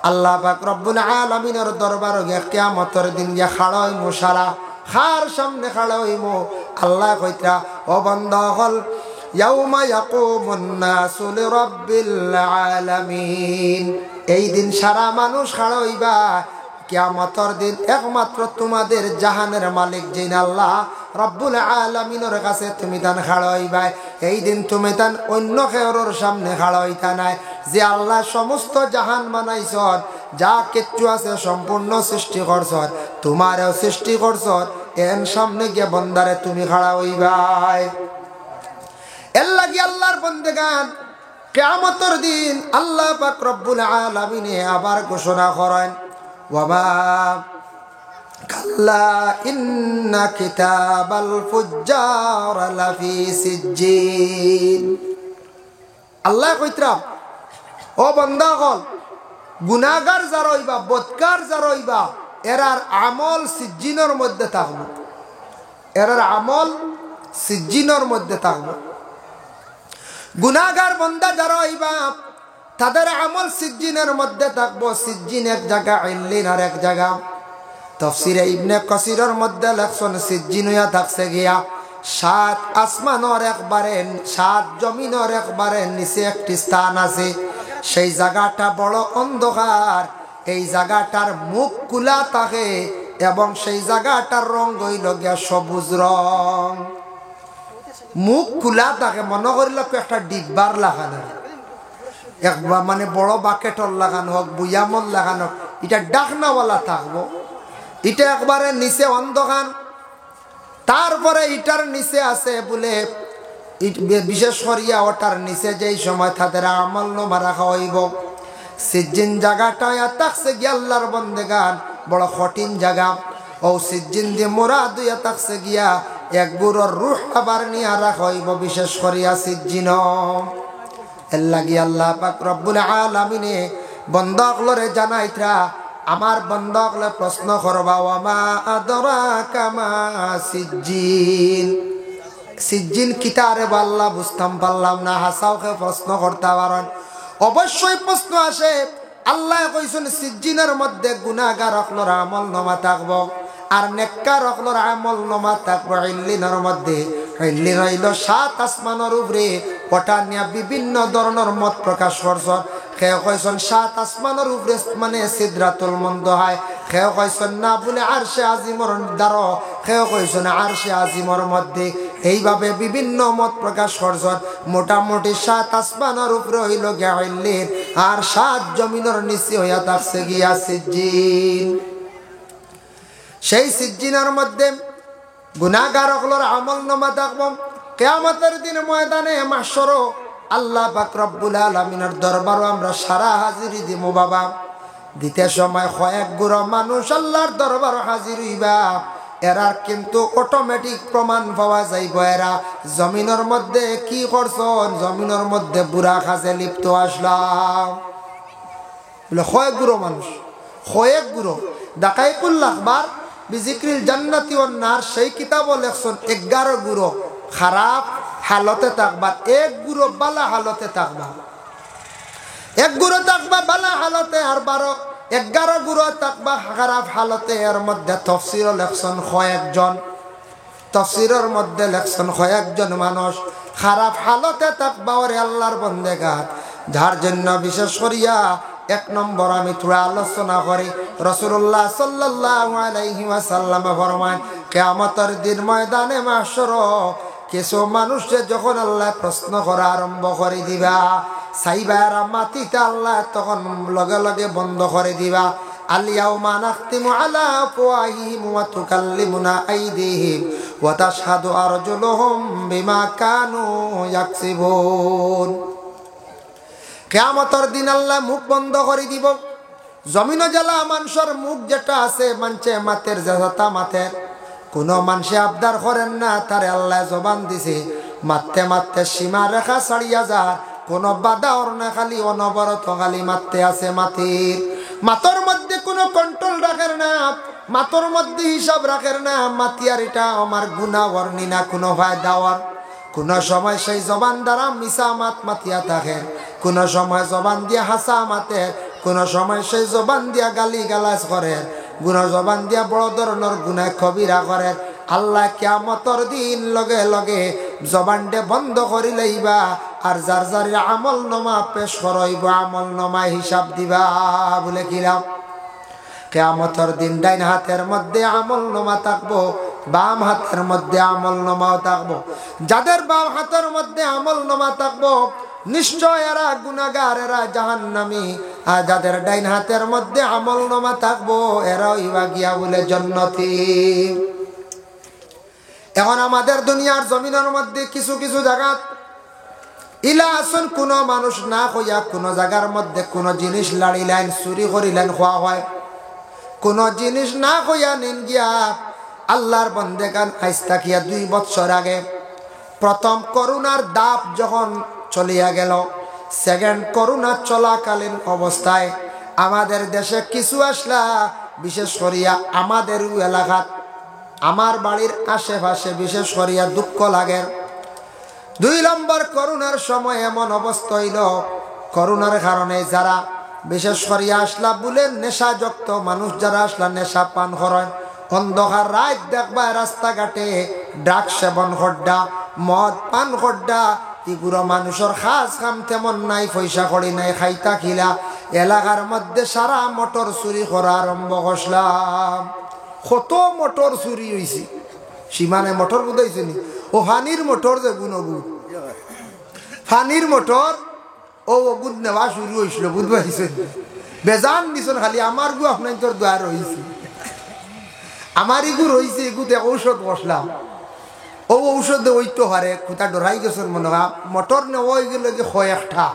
আল্লাহ পাক রব্বুল আলামিনের দরবার কিয়ামতের দিন গিয়া খাড়া হইমু, সারা খার সামনে খাড়া হইমু। আল্লাহ কইতা ও বান্দা হল ইয়াউমা ইয়াকুমুন নাসু লিরাব্বিল আলামিন। এই দিন সারা মানুষ খাড়া হইবা কিয়ামতের দিন একমাত্র তোমাদের জাহানের মালিক যিনি আল্লাহ রব্বুল আলামিনের কাছে তুমি তান খাড়া হইবা। এই দিন তুমি তান অন্য কেউর সামনে খাড়া হইতা নাই। যে আল্লাহ সমস্ত জাহান বানাইছর, যা কিচ্ছু আছে সম্পূর্ণ সৃষ্টি করছর, তোমারও সৃষ্টি করছর। এন সামনে গিয়ে বন্দারে তুমি খাড়া হইবাই। এর লাগি আল্লাহর বন্দেগান কিয়ামতের দিন আল্লাহ পাক রব্বুল আলামিন আবার ঘোষণা করেন, ওয়ামা কাল্লা ইন্না কিতাবাল ফুজ্জার লাফি সিজ্জিন। আল্লাহ কইতরা ও বান্দা হল, গুনাহগার যারা হইবা, বদকার যারা হইবা, এরার আমল সিজ্জিনের মধ্যে থাকবো, এরার আমল সিজ্জিনের মধ্যে থাকবো। গুনাহগার বান্দা যারা হইবা তাদের আমল সিজ্জিনের মধ্যে থাকবো। সিজ্জিন এক জায়গা, ইল্লিন আর এক জায়গা। তাফসীরে ইবনে কাসিরের মধ্যে লেখছেন সিজ্জিন হইয়া থাকছে গিয়া 7 আসমানের একবারে 7 জমিনের একবারে নিচে একটি স্থান আছে। সেই জায়গাটা বড় অন্ধকার, এই জায়গাটার মুখ খোলা থাকে এবং সেই জায়গাটার রং হইল গিয়া সবুজ রং। মুখ খোলা থাকে, মনে করিল একটা ডিব্বার লাগানো, একবার মানে বড় বাকেটর লাগানো হোক, বুয়ামল লাগানো হোক, এটা ডাকনাওয়ালা থাকবো। এটা একবারে নিচে অন্ধকার। তারপরে এটার নিচে আছে বলে বিশেষ করিয়া ওটার নিচে যেই সময় তাদের আমল নামা রাখা হইব। সিজ্জিন জায়গাটা থাকছে গিয়া আল্লাহর বন্দেগান বড় কঠিন জায়গা। ও সিজ্জিন দিয়ে মোরা দুইয়া থাকছে গিয়া এক গুরুর রূহ আবার নিয়া রাখা হইব বিশেষ করিয়া সিজ্জিন। এর লাগি আল্লাহ পাক রব্বুল আলামিনে বন্দাগুলোরে জানাইতরা, আমার বন্দাগুলো প্রশ্ন করবা, ওয়ামা আদরাকা মা সিজ্জিন। সিজ্জিন কিতারে আল্লাহ বুঝতাম পারলাম না, হাসাওকে প্রশ্ন করতে পারেন। অবশ্যই প্রশ্ন আসে। আল্লাহ কইছেন সিজ্জিনের মধ্যে গুনাহগার হকলর আমল নামা থাকবো আর নেককার হকলর আমল নামা থাকবো। ইল্লিনের মধ্যে, ইল্লিন হইল 7 আসমানের উপরে, ওটা নিয়ে বিভিন্ন ধরনের মত প্রকাশ করছেন। কেউ কইছেন 7 আসমানের উপরে মানে সিদরাতুল মুনতাহা, কেউ কইছেন না বলে আরশে আজিমর দ্বারা, কেউ কইছেন আরশে আজিমর মধ্যে। এইভাবে বিভিন্ন মত প্রকাশ করছেন। মোটামুটি 7 আসমানের উপরে হইল গিয়া ইল্লিন আর 7 জমিনের নিচে হইয়া থাকছে গিয়া সিজ্জিন। সেই সিজ্জিনের মধ্যে গুনাহগার হকলর আমল নামা থাকবো। কিয়ামতের দিন ময়দানে মাহশর আল্লাহ পাক রব্বুল আলামিনের দরবারও আমরা সারা হাজিরি দিব বাবা। দিতে সময় কয়েক গুড়ো মানুষ আল্লাহর দরবার হাজির হইবা। এরার কিন্তু অটোমেটিক প্রমাণ পাওয়া যাইব এরা জমিনের মধ্যে কি করছন, জমিনের মধ্যে বুড়া কাজে লিপ্ত আসলাম বলে কয়েক গুড়ো মানুষ, কয়েক গুড়ো। দাকাইকুল আখবার বিজিক্রিল জান্নাতি ওয়ান নার সেই কিতাবও লেখছেন 11 গুড়ো খারাপ হালতে থাকবা, 1 গুড়ো বালা হালতে থাকবা। 1 গুড়ো থাকবা বালা হালতে আর 11 গুড়ো থাকবা খারাপ হালতে। এর মধ্যে তফসিরও লেখছেন কয়েকজন, তফসিরের মধ্যে লেখছেন কয়েকজন মানুষ খারাপ হালতে থাকবা। ওরে আল্লাহর বন্দেগান, যার জন্য বিশেষ করিয়া 1 নম্বর আমি থোড়া আলোচনা করি। রাসূলুল্লাহ সাল্লাল্লাহু আলাইহি ওয়াসাল্লাম ফরমান, কিয়ামতের দিন ময়দানে মাহশর কিছু মানুষে যখন আল্লাহ প্রশ্ন করা আরম্ভ করে দিবা, সাইবারা মাটিতে আল্লাহ তখন লগে লগে বন্ধ করে দিবা। আল-ইয়াউমা নাখতিমু আলা আফওয়াহিহিম ওয়া তুকাল্লিমুনা আইদিহিম ওয়া তাশহাদু আরজুলুহুম বিমা কানু ইয়াকসিবুন। কিয়ামতের দিন আল্লাহ মুখ বন্ধ করে দিব। জমিন জ্বালা মানুষের মুখ যেটা আছে মানছে মাতের জাতা মাতের, কোন মানুষে আবদার করেন না, তারে আল্লাহ জবান দিছে মারতে মারতে সীমা রেখা ছাড়িয়া যা, কোন বাধা ওর না, খালি অনবরত খালি মারতে আছে মাতির। মাতর মধ্যে কোনো কন্ট্রোল রাখেন না, মাতর মধ্যে হিসাব রাখেন না। মাতিয়ার এটা আমার গুনাহ ওরনি না কোনো ফায়দা ওর। কোন সময় সেই জবান দ্বারা মিশা মাত মাতিয়া থাকে, কোন সময় জবান দিয়া হাসা মাতে, কোন সময় সেই জবান দিয়া গালি গালাজ করে, কোন জবান দিয়া বড় ধরনের গুনাহ কবিরা করে। আল্লাহ কিয়ামতের দিন লগে লগে জবানটা বন্ধ করি লইবা আর যার যার আমল নামা পেশ করইব, আমল নামা হিসাব দিবা বলে কিরাম। কিয়ামতের দিন ডাইন হাতের মধ্যে আমল নামা থাকবো, বাম হাতের মধ্যে আমল নামাও থাকবো। যাদের বাম হাতের মধ্যে আমল নামা থাকবো নিশ্চয় এরা গুনাহগার, এরা জাহান্নামী। আর যাদের ডাইন হাতের মধ্যে আমল নামা থাকবো এরা ইবা গিয়া বলে জান্নাতি। এখন আমাদের দুনিয়ার জমিনের মধ্যে কিছু কিছু জায়গা ইলা আসুন কোনো মানুষ না হইয়া কোনো জায়গার মধ্যে কোনো জিনিস লাড়িলেন চুরি করিলেন খোয়া হয়, কোনো জিনিস না হইয়া নিন গিয়া আল্লাহর বন্দেগান আইজ তাকিয়া 2 বছর আগে প্রথম করোনার দাপ যখন চলিয়া গেল, সেকেন্ড করোনা চলাকালীন অবস্থায় আমাদের দেশে কিছু আসলা, বিশেষ করিয়া আমাদের এলাকাত আমার বাড়ির আশেপাশে বিশেষ করিয়া দুঃখ লাগে। 2 নম্বর করোনার সময় এমন অবস্থা হইল, করোনার কারণে যারা বিশেষ করিয়া আসলা বলে নেশাযুক্ত মানুষ যারা আসলা নেশা পান করেন, অন্ধকার রাত দেখবা রাস্তাঘাটে ড্রাগ সেবন করডা, মদ পান করডা, এগুলো মানুষের খাস কাম তেমন নাই, পয়সা করি নাই, খাইতা খিলা এলাকার মধ্যে সারা মোটর চুরি করা আরম্ভ করলাম। কত মোটর চুরি হয়েছে, সীমানে মোটর বুঝাইছে নি, ও ফানির মোটর যে গুণ গুণ ফানির মোটর ও গুদ নেওয়া শুরু হয়েছিল, বুঝতে পারছেন? বেজান দিছেন খালি আমার গু আপনার তোর দোয়া রয়েছে, আমার ইগু রয়েছে, এগুতে ঔষধ বসলাম, ও ঔষধ ওইতো হারে কোথা ডরাই গেছেন মনে হয়। মোটর নেওয়া হয়ে গেল যে একটা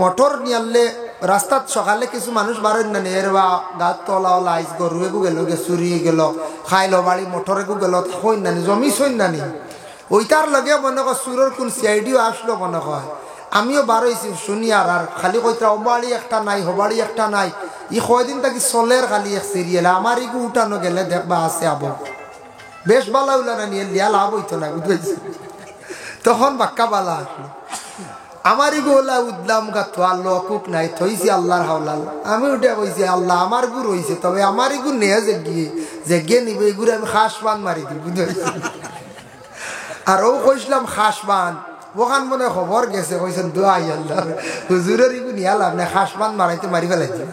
মোটর নিয়ে রাস্তাত সকালে কিছু মানুষ বারেন না নিয়ে বা গাছ তলা ওলা আইস গরু এগু গেল গে চুরি গেল, খাইলো বাড়ি মোটর এগু গেল, হইন নানি জমি সইন নানি ওইটার লগে মনে কর সুরের কোন সিআইডিও আসলো মনে হয়। আমিও বারোইছি শুনি আর খালি কইতা ও বাড়ি একটা নাই, হো বাড়ি একটা নাই, ই কয়দিন তাকি চলের খালি এক সিরিয়াল আমার ইগু উঠানো গেলে দেখবা আছে আবো বেশ বালা উলা না নিয়ে লিয়া লাভ হইতো না, বুঝতে তখন বাক্কা বালা আসলো। আমার ইগোলা উদলাম গাতো আল্লাহ কুক নাই থইছি আল্লাহর হাওলাল, আমি উঠে কইছি আল্লাহ আমার গু রইছে, তবে আমার ইগু নিয়ে যে গিয়ে নিবে এগুলো আমি খাস পান মারি দিই, বুঝতে আর ও কইসলাম খাস পান, ওখান মনে খবর গেছে, কইছেন দোয়াই আল্লাহ হুজুরের ইগু নিয়ে লাভ না, খাস পান মারাইতে মারি ফেলাইছে।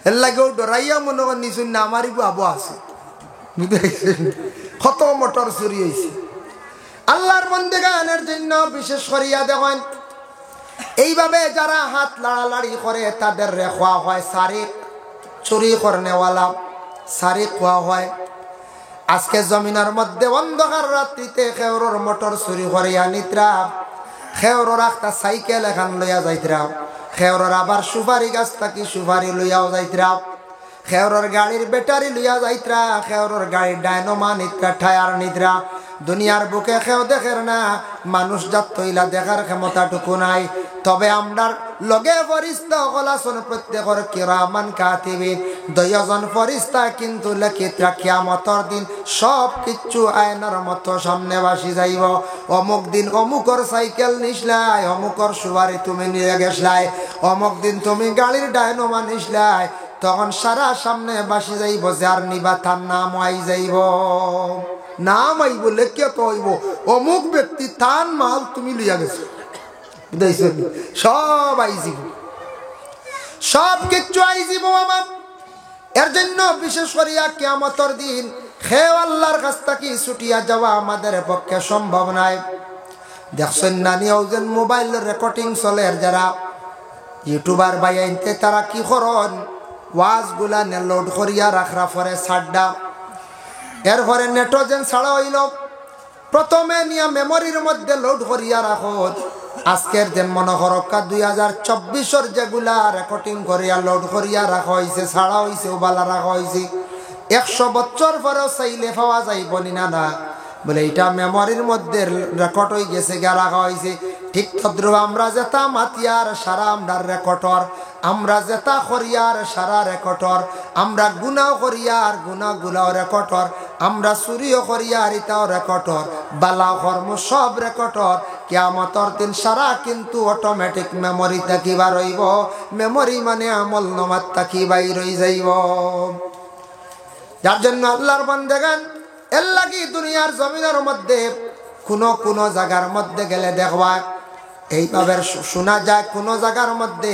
এর লাগে ও ডরাইয়া মনে কর নিশুন না আমার ইগু আবু আছে, বুঝতে কত মোটর চুরি হয়েছে। আল্লাহর বন্দেগানের জন্য বিশেষ করিয়া দেখেন এইভাবে যারা হাত লাড়ালাড়ি করে তাদের রেখা হয় সারিক, চুরি করনেওয়ালা সারিক হওয়া হয়। আজকে জমিনের মধ্যে অন্ধকার রাত্রিতে খেওরর মোটর চুরি করিয়া নিত্রা, খেওরর একটা সাইকেল এখান লইয়া যাইতরা, খেওরর আবার সুপারি গাছ থাকি সুপারি লইয়াও যাইতরা, খেওরর গাড়ির ব্যাটারি লইয়া যাইতরা, খেওরর গাড়ির ডায়নোমা নিত্রা টায়ার নিদ্রা। দুনিয়ার বুকে খেও দেখের না, মানুষ জাত তৈলা দেখার ক্ষমতাটুকু নাই। তবে আমরার লগে ফরিস্তা হলাসন প্রত্যেকর কিরামান কাতিবিন, 2 জন ফরিস্তা কিন্তু লিখিত রাখিয়া কিয়ামতের দিন সব কিছু আয়নার মতো সামনে বাসি যাইব। অমুক দিন অমুকর সাইকেল নিসলাই, অমুকর সুবারি তুমি নিয়ে গেছলাই, অমুক দিন তুমি গাড়ির ডায়নোমা নিসলাই, তখন সারা সামনে বাসি যাইব, যার নিবা তার নাম আই যাইব। নাম আইব লেখিয়া তো হইব অমুক ব্যক্তি তান মাল তুমি লইয়া গেছো, সব আইজিব, সব কিছু আইজিব আমার। এর জন্য বিশেষ করিয়া কিয়ামতের দিন খেও আল্লাহর কাছ থেকে ছুটিয়া যাওয়া আমাদের পক্ষে সম্ভব নাই। দেখছেন নানি ওজন মোবাইল রেকর্ডিং চলে, যারা ইউটিউবার বাইনতে তারা কি করন, ওয়াজ গুলা লোড করিয়া রাখরা পরে ছাড়ডা, এরপরে নেট্রোজেন ছাড়া হইল, প্রথমে নিয়া মেমোরির মধ্যে লোড করিয়া রাখো। আজকের যে মনে হরক্কা 2024 যেগুলা রেকর্ডিং করিয়া লোড করিয়া রাখা হয়েছে, ছাড়া হয়েছে, ওবালা রাখা হয়েছে, 100 বছর পরেও চাইলে পাওয়া যাইব না না বলে এটা মেমোরির মধ্যে রেকর্ড হয়ে গেছে, গা রাখা হয়েছে। ঠিক তদ্রুপ আমরা যেটা মাতিয়ার সারা আমরা রেকর্ডর, আমরা যেটা করিয়ার সারা রেকর্ডর, আমরা গুনাও করিয়ার গুনাগুলাও রেকর্ডর, আমরা চুরিও করিয়ার এটাও রেকর্ডর, বালা কর্ম সব রেকর্ডর। কিয়ামতের দিন সারা কিন্তু অটোমেটিক মেমোরি থাকিবা রইব, মেমোরি মানে আমল নামাত থাকি বাইর হয়ে যাইব। যার জন্য আল্লাহর বান্দাগান এর লাগি দুনিয়ার জমিনের মধ্যে কোন জায়গার মধ্যে গেলে দেখবা এইভাবে শোনা যায়, কোন জায়গার মধ্যে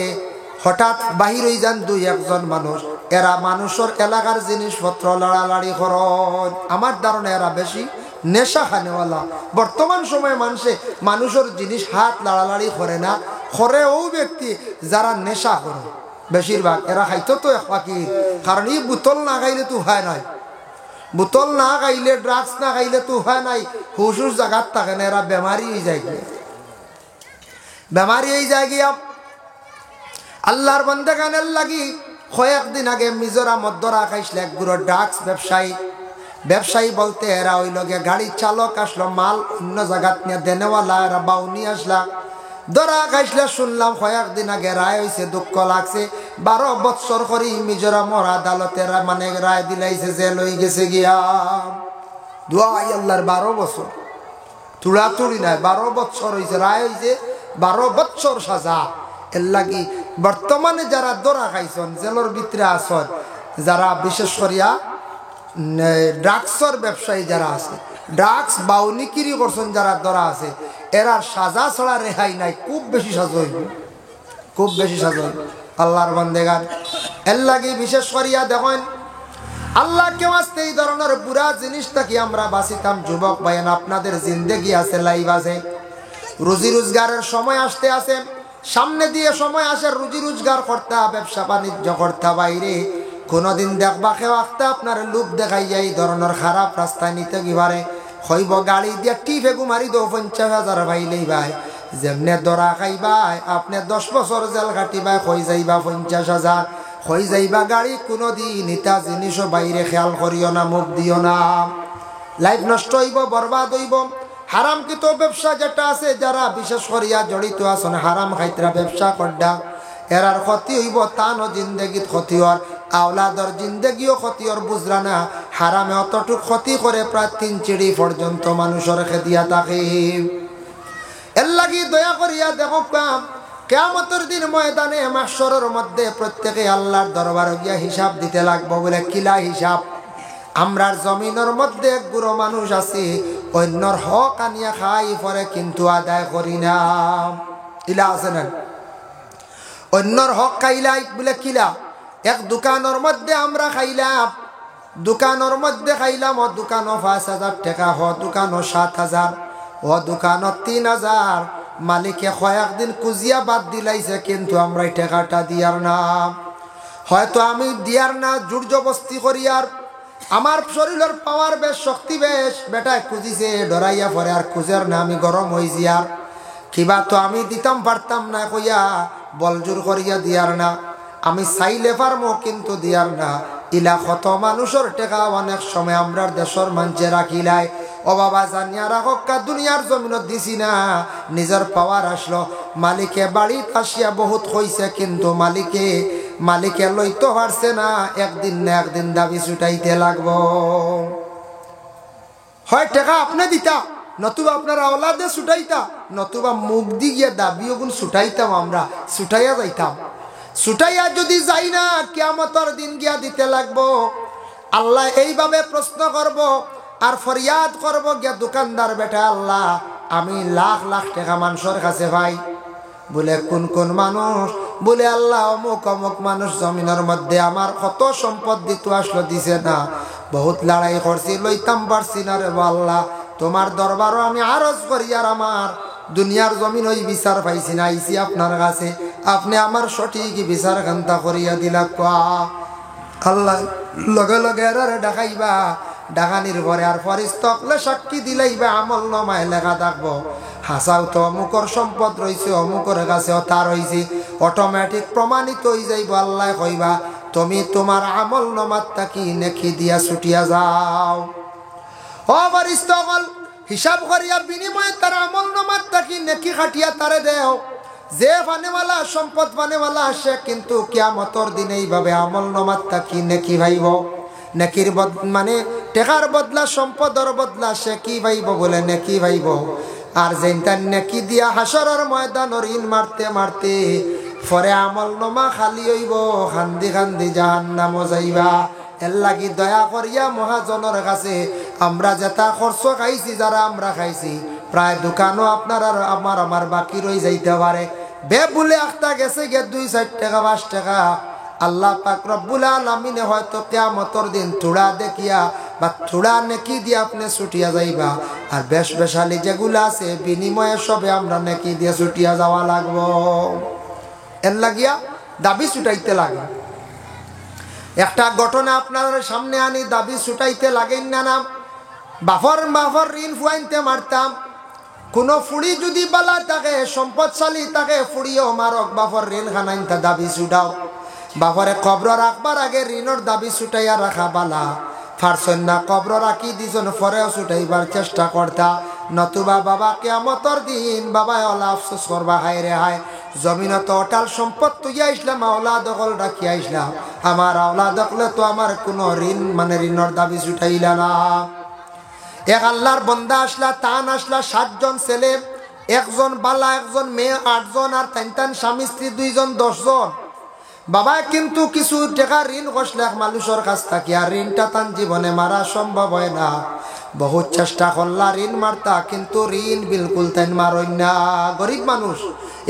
হঠাৎ বাহির হয়ে যান 2-1 জন মানুষ, এরা মানুষের এলাকার জিনিসপত্র লড়ালড়ি করেন। আমার ধারণা এরা বেশি নেশা খানেওয়ালা। বর্তমান সময়ে মানুষের জিনিস হাত লড়ালড়ি করে না, করে ও ব্যক্তি যারা নেশা করে বেশিরভাগ, এরা খাইতো তো এক পাখি, কারণ এই বোতল না খাইলে তো হয় নাই। বোতল না খাইলে ড্রাগস না খাইলে তো উপায় নাই, হুশ হুশ জায়গার থাকে না, এরা বেমারি হয়ে যায় গিয়া, বেমারি হয়ে যায় গিয়া। আল্লাহর বান্দাগানের লাগি কয়েকদিন আগে মিজোরামত ধরা খাইছিল এক গুঁড়ো ড্রাগস ব্যবসায়ী। ব্যবসায়ী বলতে এরা ওই লগে গাড়ির চালক আসলো, মাল অন্য জায়গাত নিয়ে দেনেওয়ালা এরা বাউনি আসলা, ধরা খাইছিল। শুনলাম কয়েকদিন আগে রায় হয়েছে, দুঃখ লাগছে। 12 বৎসর করে মিজোরামর আদালতের মানে রায় দিলাইছে, জেল হয়ে গেছে গিয়া। দুয়াই আল্লাহর 12 বছর তুড়াতুড়ি নাই, 12 বৎসর হয়েছে, রায় হয়েছে 12 বৎসর সাজা। এর লাগি বর্তমানে যারা ধরা খাইছেন জেলের ভিতরে আসন, যারা বিশেষ করিয়া ড্রাগসর ব্যবসায়ী যারা আছে, ড্রাগস বাউনিকিরি করছেন যারা ধরা আছে, এরা সাজা ছাড়া রেহাই নাই, খুব বেশি সাজা হইব, খুব বেশি সাজা হইব আল্লাহর বান্দেগান। এর লাগি বিশেষ করিয়া দেখেন আল্লাহ কেউ আসতে এই ধরনের বুড়া জিনিসটা কি আমরা বাঁচিতাম। যুবক ভাইয়েন, আপনাদের জিন্দেগি আছে, লাইফ আছে, রুজি রোজগারের সময় আসতে আছে, সামনে দিয়ে সময় আসে রুজি রোজগার করতে, ব্যবসা বাণিজ্য করতে। বাইরে কোনোদিন দেখবা কেউ আঁকতে আপনার লুপ দেখাইয়া এই ধরনের খারাপ রাস্তায় নিতে কি পারে, হইব গাড়ি দিয়ে টিপে গুমারি দো 50,000 পাইলেই ভাই, যেমনে দরা খাইবাই আপনি 10 বছর জেল কাটিবাই, হই যাইবা 50,000, হই যাইবা গাড়ি। কোনোদিন ইটা জিনিসও বাইরে খেয়াল করিও না, মুখ দিও না, লাইফ নষ্ট হইব, বরবাদ হইব। হারামকৃত ব্যবসা যেটা আছে, যারা বিশেষ করিয়া জড়িত আছেন হারাম খাইতরা ব্যবসা করডা, এরার ক্ষতি হইব, তানো জিন্দগিত ক্ষতি হওয়ার, আওলাদর জিন্দগিও ক্ষতি হওয়ার, বুঝলা না। হারামে অতটুক ক্ষতি করে প্রায় 3 চিড়ি পর্যন্ত মানুষের খেদিয়া থাকে। এর লাগি দয়া করিয়া দেখো কিয়ামতের দিন ময়দানে মাহশরের মধ্যে প্রত্যেকে আল্লাহর দরবারে গিয়া হিসাব দিতে লাগবো। বলে কিলা হিসাব? আমরার জমিনের মধ্যে এক গুরো মানুষ আছে, অন্যর হক আনিয়া খাই পরে কিন্তু আদায় করি না। ইলা আছে না? অন্যর হক খাইলাই বলে কিলা? এক দোকানের মধ্যে আমরা খাইলাম, দোকানের মধ্যে খাইলাম, ও দোকানও 5,000 টাকা, হ দোকানও 7,000, ও দোকানও 3,000। মালিকে কয়েকদিন কুজিয়া বাদ দিলাইছে, কিন্তু আমরা টাকাটা দিয়ার না। হয়তো আমি দিয়ার না, জোর জবস্তি করি, আর আমার শরীরের পাওয়ার বেশ, শক্তি বেশ, বেটায় খুঁজিছে ডরাইয়া পরে আর খুঁজের না, আমি গরম হয়েছি, আর কিবা তো আমি দিতাম পারতাম না কইয়া বল জোর করিয়া দিয়ার না। আমি চাইলে পারমো কিন্তু দিয়ার না। ইলা কত মানুষের টেকা অনেক সময় আমরার দেশের মানুষে রাখিলাই। ও বাবা জানিয়া রাখা, দুনিয়ার জমিনত দিছি না, নিজের পাওয়ার আসলো। মালিকে বাড়িত আসিয়া বহুত হইছে, কিন্তু মালিকে লইতে পারছে না। একদিন না একদিন দাবি ছুটাইতে লাগবো। হয় টাকা আপনি দিতা, নতুবা আপনার আওলাদে ছুটাইতা, নতুবা মুখ দিয়ে দাবি ওগুন ছুটাইতাম, আমরা ছুটাইয়া যাইতাম। ছুটাইয়া যদি যাই না, কিয়ামতের দিন গিয়া দিতে লাগবো। আল্লাহ এইভাবে প্রশ্ন করব আর ফরিয়াদ করব গিয়া, দোকানদার বেটা আল্লাহ আমি লাখ লাখ টাকা মানুষের কাছে ভাই। বলে কোন কোন মানুষ? বলে আল্লাহ অমুক অমুক মানুষ জমিনের মধ্যে আমার কত সম্পদ দিত, আসলো দিছে না, বহুত লড়াই করছি, লইতাম পারছি না রে আল্লাহ। তোমার দরবারও আমি আরজ করি, আর আমার দুনিয়ার জমিন ওই বিচার পাইছি না, আইসি আপনার কাছে, আপনি আমার সঠিক বিচার খান্তা করিয়া দিলা। আল্লাহ লগে লগে এরারে ডাকাইবা, ডাকানির পরে আর ফরিস্তকলে সাক্ষী দিলাইবা, আমল নামায় লেখা থাকবো, হাসাও তো অমুকর সম্পদ রয়েছে, অমুকর কাছে তার হয়েছে, অটোমেটিক প্রমাণিত হয়ে যাইব। আল্লাহ কইবা তুমি তোমার আমল নামাত তাকি নেকি দিয়া ছুটিয়া যাও। ও ফরিস্তকল হিসাব করিয়া বিনিময়ে তার আমল নামাত তাকি নেকি খাটিয়া তারে দেও। যে পানেওয়ালা সম্পদ পানেওয়ালা সে কিন্তু কিয়ামতের দিনে এইভাবে আমল নামাত তাকি নেকি ভাইব। নেকির মানে টেকার বদলা, সম্পদের বদলা সে কি ভাইব? বলে নেকি ভাইব। আর যেটা নেকি দিয়া হাসরের ময়দানের ইন মারতে মারতে পরে আমল নামা খালি হইব, খান্দি খান্দি জাহান্নামে যাইবা। এর লাগি দয়া করিয়া মহাজনের কাছে আমরা যেটা খরচ খাইছি, যারা আমরা খাইছি, প্রায় দোকানও আপনার আর আমার বাকি রয়ে যাইতে পারে। বে বলে একটা গেছে গে 2-4 টাকা 5 টাকা। আল্লাহ পাক রব্বুল আলামিনে হয়তো কিয়ামতের দিন থোড়া দেখিয়া বা থোড়া নেকি দিয়ে আপনি ছুটিয়া যাইবা। আর বেশ বেশালি যেগুলো আছে বিনিময়ে সবে আমরা নেকি দিয়ে ছুটিয়া যাওয়া লাগবো। এর লাগিয়া দাবি ছুটাইতে লাগে। একটা ঘটনা আপনার সামনে আনি, দাবি ছুটাইতে লাগেন না নাম। বাফর ঋণ ফুয়াইতে মারতাম। কোনো ফুড়ি যদি বালা থাকে, সম্পদশালী থাকে, ফুড়িও মারক, বাফর ঋণ খানাইতে দাবি ছুটাও। বাফরে কবর রাখবার আগে ঋণর দাবি ছুটাইয়া রাখা বালা। ফারছেন না, কবর রাখি দিজন পরেও ছুটাইবার চেষ্টা করতা, নতুবা বাবা কিয়ামতর দিন বাবায় ওলা আফসোস করবা, হায় রে হায় জমিনত অটাল সম্পদ তুইয়া ইসলাম, আওলা দখল রাখিয়া ইসলাম, আমার আওলা দখলে তো আমার কোনো ঋণ মানে ঋণর দাবি ছুটাইলা না। এক আল্লাহর বন্দা আসলা, তান আসলা 7 জন ছেলে, একজন বালা, একজন মেয়ে, 8 জন, আর তাইন স্বামী স্ত্রী 2 জন, 10 জন। বাবা কিন্তু কিছু টাকা ঋণ কষলে মানুষের কাছ থেকে, আর ঋণটা তান জীবনে মারা সম্ভব হয় না। বহুত চেষ্টা করলা ঋণ মারতা, কিন্তু ঋণ বিলকুল তাই মারই না। গরিব মানুষ।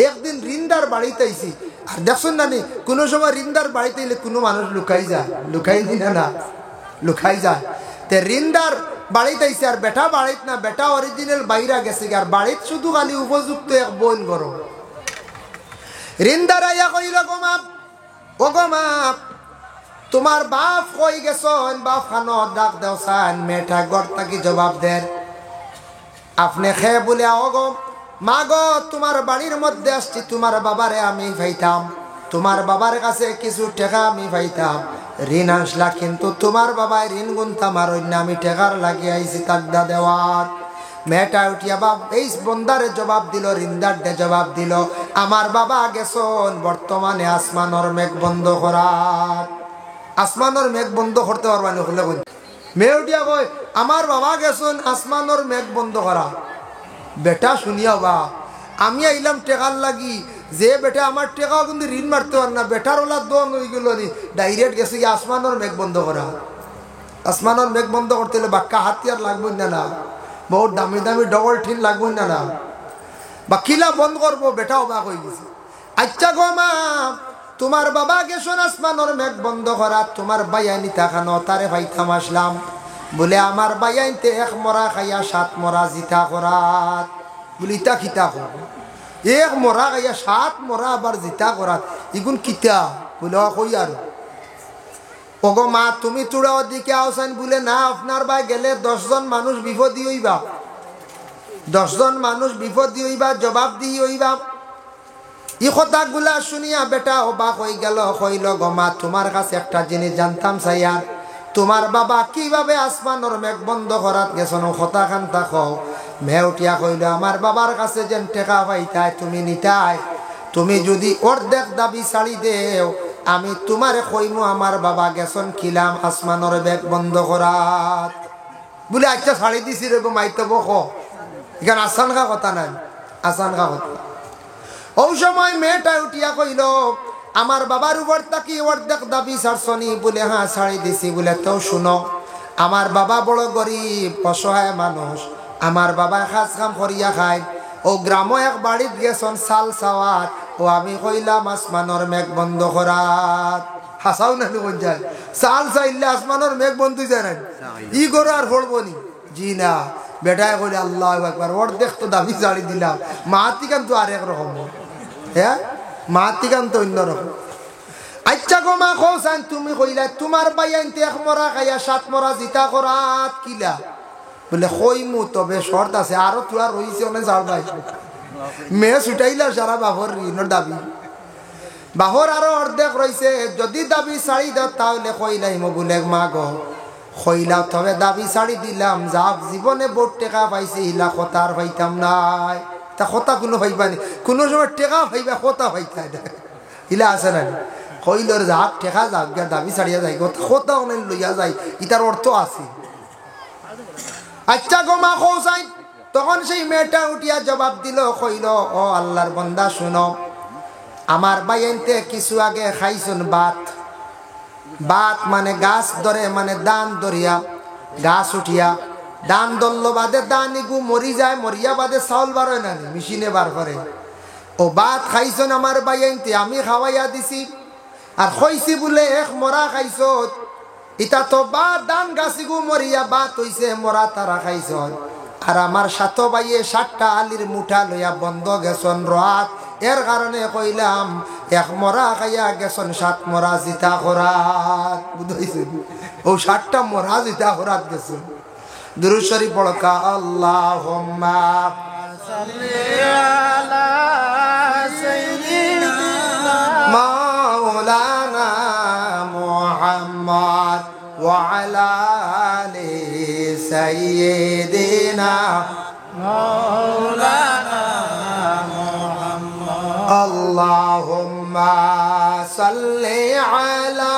একদিন ঋণদার বাড়িতে আইছি, আর দেখছেন না নি কোনো সময় ঋণদার বাড়িতে এলে কোনো মানুষ লুকাই যায়, লুকাই দিনা না, লুকাই যায়। তে ঋণদার বাড়িতে আইছে, আর বেটা বাড়িত না, বেটা অরিজিনাল বাইরা গেছে, আর বাড়িত শুধু খালি উপযুক্ত এক বোন করো। ঋণদার আইয়া কইল, ও গো মা, তোমার বাপ কই গেছন, বাপ খানো ডাক দেও সান। মেয়েটা গড় থাকি জবাব দেন, আপনি খেয়ে বলে, ও গো মা গো, তোমার বাড়ির মধ্যে আসছি, তোমার বাবারে আমি পাইতাম, তোমার বাবার কাছে কিছু টাকা আমি পাইতাম, ঋণ আসলা, কিন্তু তোমার বাবায় ঋণ গুনতাম, আর অন্য আমি টাকার লাগিয়ে আইছি তাকদা দেওয়ার। মেয়েটা উঠিয়া বাপ এই বন্দারে জবাব দিল, ঋণদারডে জবাব দিল, আমার বাবা গেছন বর্তমানে আসমানোর মেঘ বন্ধ করার। আসমানোর মেঘ বন্ধ করতে পারবানি হলে বন্ধু। মেয়ে উঠিয়া কয়, আমার বাবা গেছন আসমানোর মেঘ বন্ধ করা। বেটা শুনিয়া বা আমি আইলাম টেকার লাগি, যে বেটা আমার টেকাও কিন্তু ঋণ মারতে পার না, বেটার ওলা দোন হয়ে গেল নি, ডাইরেক্ট গেছে কি আসমানোর মেঘ বন্ধ করা। আসমানোর মেঘ বন্ধ করতে হলে বাক্কা হাতিয়ার লাগবে না, না বহুত দামি দামি ডবল ঠিন লাগবে না, না বা কিলা বন্ধ করবো। বেটা অবাক হয়ে গেছে। আচ্ছা গো মা, তোমার বাবা গেছন আসমানোর মেঘ বন্ধ করা, তোমার বাইয়ানি তাকানো তারে ভাইতাম আসলাম, বলে আমার বাইয়াইতে 1 মরা খাইয়া 7 মরা জিতা করাত। বলে ইতা খিতা কর, 1 মরা খাইয়া 7 মরা আবার জিতা করাত, ইগুন কিতা? বলে কই আর ওগো মা, তুমি তোরা ওদিকে আওসাইন। বলে না, আপনার ভাই গেলে 10 জন মানুষ বিপদী হইবা, 10 জন মানুষ বিপদী হইবা, জবাব দিই হইবা। ই কথাগুলা শুনিয়া বেটা অবাক হয়ে গেল। কইল, গো মা, তোমার কাছে একটা জিনিস জানতাম চাইয়া, তোমার বাবা কিভাবে আসমানোর মেঘ বন্ধ করাত গেছন, কথা খান থাকো। মেয়ে উঠিয়া কইল, আমার বাবার কাছে যেন টেকা পাইতাই তুমি নিতাই, তুমি যদি অর্ধেক দাবি ছাড়ি দেও, আমি তোমারে কইমু আমার বাবা গেছন খিলাম আসমানোর মেঘ বন্ধ করাত। বলে আচ্ছা ছাড়ি দিছি রে গো মাইতে বক, এখানে আসান খা কথা নাই, আসান খা কথা। ওই সময় মেয়েটা উঠিয়া কইল, আমার বাবার উপর তাকি অর্ধেক দাবি ছাড়ছনি? বলে হ্যাঁ ছাড়ি দিছি। বলে তো শুনো, আমার বাবা বড় গরিব অসহায় মানুষ, আমার বাবা কাজ কাম করিয়া খায়, ও গ্রাম এক বাড়িত গেছন চাল চাওয়াত, ও আমি কইলাম আসমানোর মেঘ বন্ধ করাত। হাসাও না যায়, চাল চাইলে আসমানোর মেঘ বন্ধ যায় না, ই করো আর ফলবো নি? জি না। বেটায় কইলে আল্লাহ একবার অর্ধেক তো দাবি ছাড়ি দিলাম, মাহাতিকান তো আর একরকম, হ্যাঁ মাহাতিকান তো অন্যরকম। আচ্ছা গো মা, কৌসান তুমি কইলা তোমার বাইয়াইতে 1 মরা খাইয়া 7 মরা জিতা করাত কিলা? বলে কইমু, তবে শর্ত আছে, আরো তোরা রইছে অনেক যার ভাই। মেয়ে ছুটাইলা সারা বাবর ঋণের দাবি, বাহর আরো অর্ধেক রয়েছে, যদি দাবি ছাড়ি দাও তাহলে কইলাইম। বলে মা গো কইলাও, তবে দাবি ছাড়ি দিলাম, যা জীবনে বহুত টেকা পাইছে ইলা কথা আর পাইতাম নাই। তা কথা কোনো পাইবানি, কোনো সময় টেকা পাইবা, কথা পাইতাই না, ইলা আছে না? কইলর যাক টেকা যাক, দাবি ছাড়িয়া যাই, কথা অনেক লইয়া যায়, ইটার অর্থ আছে। আচ্ছা গো মা কৌসাই, তখন সেই মেয়েটা উঠিয়া জবাব দিল, কইল, ও আল্লাহর বন্দা শুনো, আমার বাইনতে কিছু আগে খাইছুন ভাত। ভাত মানে গাছ ধরে, মানে দান ধরিয়া গাছ উঠিয়া, দান ধরল বাদে দান ইগু মরি যায়, মরিয়া বাদে চাউল বার হয় না, মেশিনে বার করে। ও ভাত খাইছন আমার বাইনতে, আমি খাওয়াইয়া দিছি, আর কইছি বলে 1 মরা খাইছ, ইটা তো বা দান গাছিগু মরিয়া বাত হইছে, মরা তারা খাইছ। আর আমার 7 বাইয়ে 7টা আলির মুঠা লইয়া বন্ধ গেছন রাত, এর কারণে কইলাম এক মরা খাইয়া গেছন 7 মরা জিতা খরাত বুঝাইছেন ও 7টা মরা জিতা খরাত গেছন দুরূদ শরীফ পড়কা আল্লাহুম্মা সাল্লি আলা সাইয়্যিদিনা মাওলানা মুহাম্মদ ওয়া আলা আলি সাইয়্যিদিনা মাওলানা মুহাম্মদ আল্লাহুম্মা সাল্লি আলা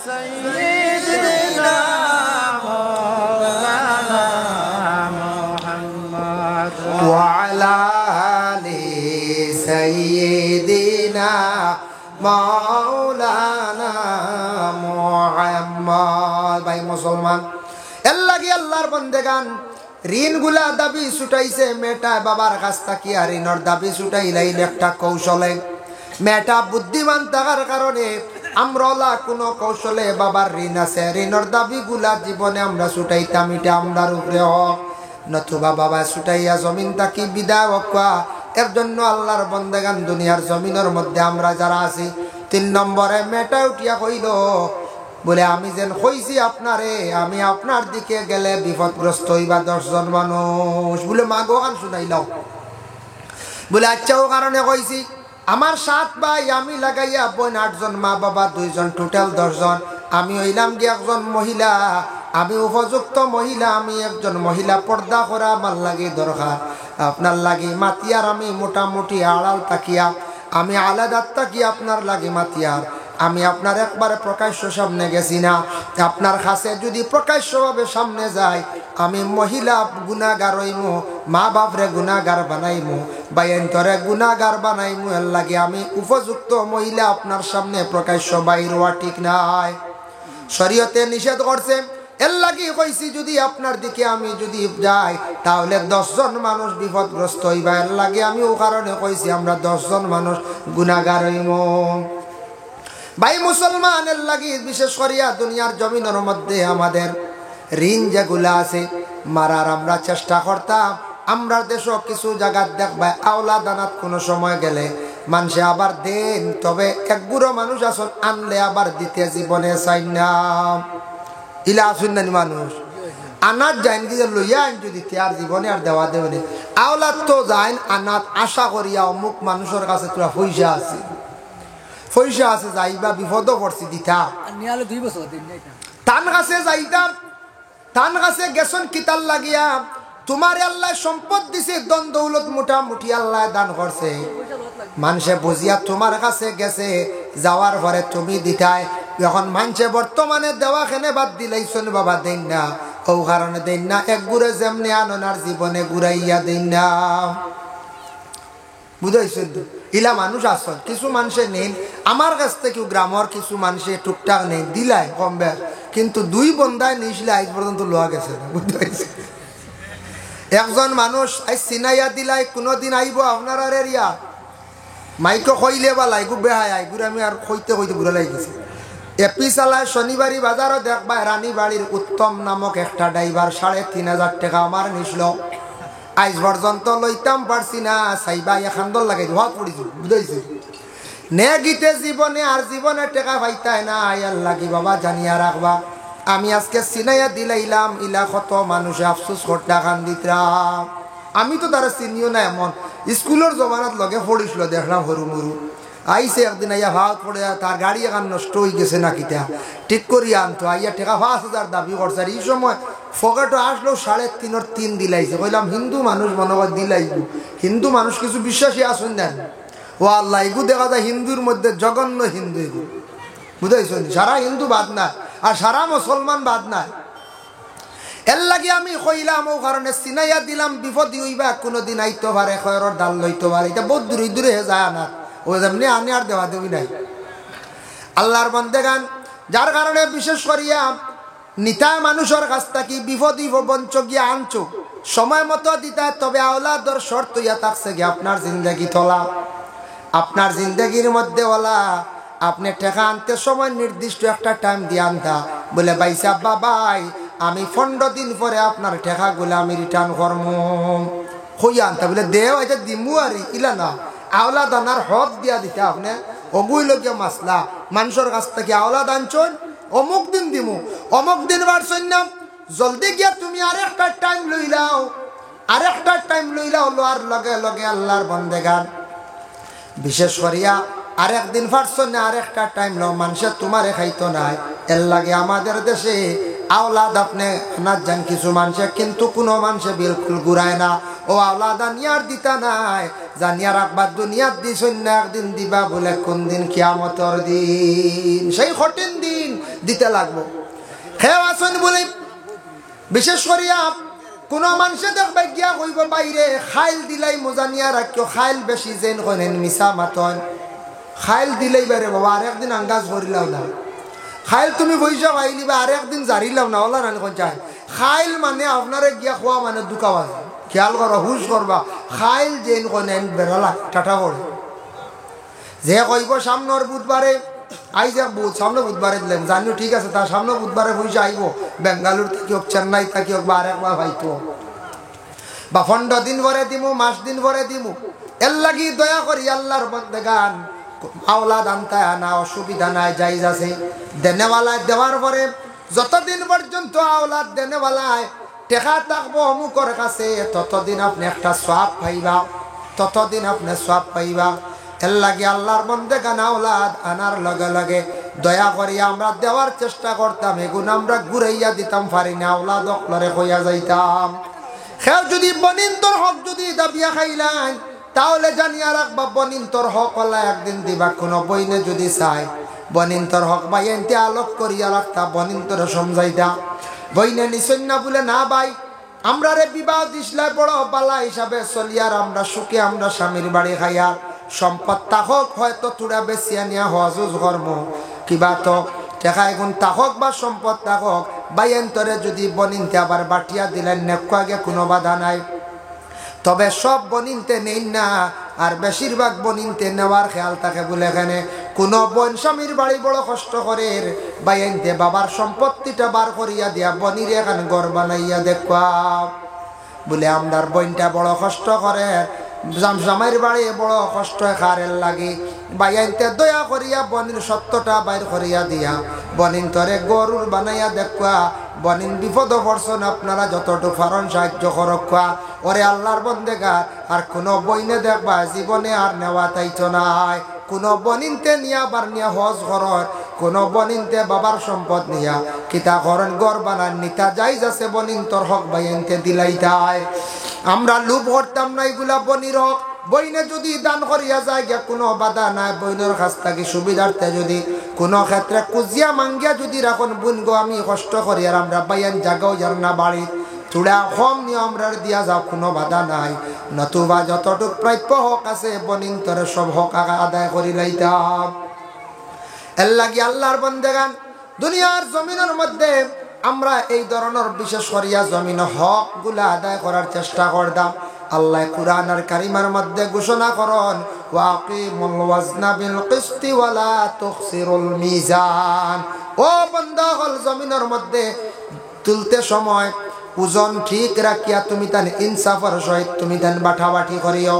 সাইয়্যিদিনা وعلى آل سيدنا مولانا محمد ভাই মুসলমান এল্লাহি আল্লাহর বান্দেগান ঋণগুলা দাবি ছুটাইছে মেটা বাবার কাছ থেকে আর ঋণের দাবি ছুটাইলাই একটা কৌশলে মেটা বুদ্ধিমান থাকার কারণে আমরা কোনো কৌশলে বাবার ঋণ আছে ঋণের দাবিগুলা জীবনে আমরা ছুটাইতাম এটা আমরার উপরে হোক নতুবা বাবা ছুটাইয়া জমিন তাকি বিদায় হকা এর জন্য আল্লাহর বন্দেগান দুনিয়ার জমিনের মধ্যে আমরা যারা আছি 3 নম্বরে মেটা উঠিয়া কইল বলে আমি যেন কইছি আপনারে আমি আপনার দিকে গেলে বিপদগ্রস্ত হইবা 10 জন মানুষ বলে মাগো গান শুনাইলাও বলে আচ্ছা ও কারণে কইছি আমার 7 ভাই আমি লাগাইয়া বোন 8 জন মা বাবা 2 জন টোটাল 10 জন আমি হইলাম কি একজন মহিলা আমি উপযুক্ত মহিলা আমি একজন মহিলা পর্দা করা আমার লাগে দরকার আপনার লাগে মাতিয়ার আমি মোটামুটি আড়াল তাকিয়া আমি আলাদা তাকিয়া আপনার লাগে মাতিয়ার আমি আপনার একবারে প্রকাশ্য সামনে গেছি না আপনার কাছে যদি প্রকাশ্যভাবে সামনে যাই আমি মহিলা গুনাহগার হইমু মা বাপরে গুনাহগার বানাইমু বাইন্তরে গুনাহগার বানাইমু এর লাগে আমি উপযুক্ত মহিলা আপনার সামনে প্রকাশ্য বাইর হওয়া ঠিক নাই শরীয়তে নিষেধ করছে এর লাগি কইছি যদি আপনার দিকে আমি যদি যাই তাহলে 10 জন মানুষ বিপদগ্রস্ত হইবা এর লাগে আমি ও কারণে কইছি আমরা 10 জন মানুষ গুনাহগার হইমু ভাই মুসলমানের লাগি বিশেষ করিয়া দুনিয়ার জমিনের মধ্যে আমাদের ঋণ যেগুলা আছে মারার আমরা চেষ্টা করতাম আমরা দেশ কিছু জায়গা দেখবা আওলা দানাত কোনো সময় গেলে মানুষে আবার দেন তবে এক বুড়ো মানুষ আসল আনলে আবার দিতে জীবনে চাই না ইলা আসুন না মানুষ আনাত যাইন কি লইয়া আইন যদি আর জীবনে আর দেওয়া দেবে আওলাদ তো যাইন আনাত আশা করিয়া অমুক মানুষের কাছে তোরা পয়সা আছে যাইবা বিপদ পড়ছি দিতা তান কাছে যাইতাম তান কাছে গেছন কিতাল লাগিয়া তোমার আল্লাহ সম্পদ দিছে দন দৌলত মোটামুটি আল্লাহ দান করছে মানুষে বুঝিয়া তোমার কাছে গেছে যাওয়ার পরে তুমি দিতাই যখন মানুষে বর্তমানে দেওয়া খেনে বাদ দিলাইছন বাবা দেন না ও কারণে দেন না এক গুড়ে যেমনি আননার জীবনে ঘুরাইয়া দেন না বুঝাইছেন তো ইলা মানুষ আসল কিছু মানুষে নেন আমার কাছ থেকে গ্রামের কিছু মানুষে টুকটাক নেই দিলাই কম বেশ কিন্তু 2 বন্ধায় নিয়েছিল আজ পর্যন্ত লোয়া গেছে না বুঝতে একজন মানুষ আজ চিনাইয়া দিলাই কোনোদিন আইব আপনার আর এরিয়া মাইকে কইলে বা লাইগু বেহাই আইগুর আমি আর কইতে বুড়া লাগিছে এপি চালায় শনিবারী বাজারও দেখবা রানীবাড়ির উত্তম নামক একটা ড্রাইভার 3500 টাকা আমার নিছিল আজ পর্যন্ত লইতাম পারছি না সাইবা এখান লাগাই ধোয়া পড়িছি বুঝাইছি নে গীতে জীবনে আর জীবনে টাকা পাইতাই না আয়ার লাগি বাবা জানিয়া রাখবা আমি আজকে চিনাইয়া দিলাইলাম ইলা কত মানুষে আফসোস করতে খান দিতরাম আমি তো তারা চিনিও না এমন স্কুলের জমানাত লগে পড়িছিল দেখলাম হরু মরু আইসে একদিন আইয়া ভাত পড়ে তার গাড়ি এখন নষ্ট হয়ে গেছে না কিতা ঠিক করিয়া আনতো আইয়া টাকা 5000 দাবি করছে আর এই সময় ফকেটও আসলো 3.5 দিলাইছে কইলাম হিন্দু মানুষ মনোবাদ দিলাইব হিন্দু মানুষ কিছু বিশ্বাসী আসুন দেন ও আল্লাহ এগু দেখা যায় হিন্দুর মধ্যে জঘন্য হিন্দু এগু বুঝাইছেন সারা হিন্দু বাদ না আর সারা মুসলমান বাদ না এর লাগে আমি কইলাম ও কারণে চিনাইয়া দিলাম বিপদী হইবা কোনোদিন আইতে পারে খয়রর ডাল লইতে পারে এটা বহুত দূরে দূরে যায় না ও যেমনি আনি আর দেওয়া দেবি নাই আল্লাহর বান্দেগান যার কারণে বিশেষ করিয়া নিতা মানুষের কাছ থেকে বিপদী বঞ্চ গিয়া আনছো সময় মতো দিতা তবে আওলাদর শর্ত ইয়া থাকছে গিয়ে আপনার জিন্দগি তোলা আপনার জিন্দগির মধ্যে ওলা আপনি টাকা আনতে সময় নির্দিষ্ট একটা টাইম দিয়ে আনতা বলে ভাইসা বাবাই আমি 15 দিন পরে আপনার টাকাগুলো আমি রিটার্ন করবো হইয়া আনতা বলে দেও এটা দিমু আর ইলা না আওলা দানার হক দিয়া দিতে আপনি অগুই লগে মাসলা মানুষের কাছ থেকে আওলাদ আনছন অমুক দিন দিমু অমুক দিন বাড়ছন না জলদি গিয়া তুমি আরেকটা টাইম লইলাও লোয়ার লগে লগে আল্লাহর বন্দেগান বিশেষ করিয়া আরেকদিন পারছন না আরেকটা টাইম লো মানুষের তোমারে খাইতো নাই এর লাগে আমাদের দেশে আওলাদ আপনি না জান কিছু মানুষে কিন্তু কোনো মানুষে বিলকুল ঘুরায় না ও আওলাদ আনিয়ার দিতা নাই জানিয়া রাখবার দুনিয়ার দিছন না একদিন দিবা বলে কোন দিন কিয়ামতর দিন সেই কঠিন দিন দিতে লাগবো খেয়ে আসুন বলে বিশেষ করিয়া কোন মানুষে দেখবে গিয়া কইব বাইরে খাইল দিলাই মজা নিয়া রাখিও খাইল বেশি যেন করেন মিশা মাতন খাইল দিলেই বাইরে বাবা আর একদিন আঙ্গাজ করিলাও না খাইল তুমি বইসা খাইলিবা আর একদিন জারিলাও না ওলা রানি কোন চাই খাইল মানে আপনারে গিয়া খোয়া মানে দুকাওয়াজ খেয়াল করো হুশ করবা খাইল যেন করেন বেরোলা টাটা করে যে কইব সামনের বুধবারে আই যা সামনে বুধবারে দিলেন জানিও ঠিক আছে তার সামনে বুধবারে বইসা আইব বেঙ্গালুর থেকে হোক চেন্নাই থেকে হোক বা আরেকবার ভাইতো বা 15 দিন ভরে দিমু মাস দিন ভরে দিমু এর লাগি দয়া করি আল্লাহর বন্দে গান আওলাদ আনতে আনা অসুবিধা নাই জায়েজ আছে দেনেওয়ালায় দেওয়ার পরে যতদিন পর্যন্ত আওলাদ দেনেওয়ালায় টেকা থাকবো অমুকর কাছে ততদিন আপনি একটা সওয়াব পাইবা এর লাগে আল্লাহর বন্দে গান আওলাদ আনার লগে লগে দয়া করি আমরা দেওয়ার চেষ্টা করতাম এগুন আমরা ঘুরাইয়া দিতাম পারি না আওলাদ অকলরে কইয়া যাইতাম খেও যদি বনিন্তর হক যদি দাবিয়া খাইলাম তাহলে জানিয়া রাখবা বনিন্তর হক আল্লাহ একদিন দিবা কোনো বইনে যদি চাই বনিন্তর হক ভাই এনতে আলোক করিয়া রাখতা বনিন্তর সমঝাইতা বইনে নিছেন না বলে না ভাই আমরা রে বিবাহ দিসলাই বড় বালা হিসাবে চলিয়ার আমরা সুখে আমরা স্বামীর বাড়ি খাইয়া সম্পদ তাহক হয়তো তুড়া বেশিয়া নিয়া হজুজ কর্ম কিবা তো টেকা এখন তাহক বা সম্পদ তাহক বাইন্তরে যদি বনিনতে আবার বাটিয়া দিলেন নেকুয়াগে কোনো বাধা নাই তবে সব বনিনতে নেই না আর বেশিরভাগ বনিনতে নেওয়ার খেয়াল থাকে বলে এখানে কোনো বোন স্বামীর বাড়ি বড় কষ্ট করে বাইনতে বাবার সম্পত্তিটা বার করিয়া দিয়া বনির এখানে ঘর বানাইয়া দেখবা বলে আমরার বোনটা বড় কষ্ট করে জামাইয়ের বাড়ি বড় কষ্ট খারের লাগে বাইনতে দয়া করিয়া বনির সত্যটা বাইর করিয়া দিয়া বনিন তরে গরুর বানাইয়া দেখবা বনিন বিপদ পড়ছেন আপনারা যতটুকু ফারণ সাহায্য করক্কা ওরে আল্লাহর বন্দেগার আর কোনো বইনে দেখবা জীবনে আর নেওয়া তাইতো নাই কোনো বনিনতে নিয়া বার নিয়া হজ ঘর কোনো বনিনতে বাবার সম্পদ নিয়া কিতা করেন গড় বানান নিতা যাই যাচ্ছে বনিন তোর হক বাইনতে দিলাই তাই আমরা লোভ করতাম না এগুলা বনির হক বইনে যদি দান করিয়া যায় গিয়া কোনো বাধা নাই বইনের কাছ থেকে সুবিধার্থে যদি কোনো ক্ষেত্রে কুজিয়া মাঙ্গিয়া যদি রাখুন বুন গো আমি কষ্ট করি আর আমরা বাইয়ান জাগাও যার না বাড়ি চূড়া কম নিয়ে আমরা দিয়া যাও কোনো বাধা নাই নতুবা যতটুক প্রাপ্য হক আছে বনিন তোরে সব হক আদায় করি লাইতাম এর লাগি আল্লাহর বন্দেগান দুনিয়ার জমিনের মধ্যে আমরা এই ধরনের বিশেষ করিয়া জমিন হক গুলা আদায় করার চেষ্টা করতাম আল্লাহ কুরআন আর কারিমার মধ্যে ঘোষণা করেন ওয়াকিমুল ওয়াজনা বিল কিসতি ওয়ালা তুখসিরুল মিজান ও বান্দা হল জমিনের মধ্যে তুলতে সময় ওজন ঠিক রাখিয়া তুমি তান ইনসাফের সহিত তুমি তান বাটাবাটি করিও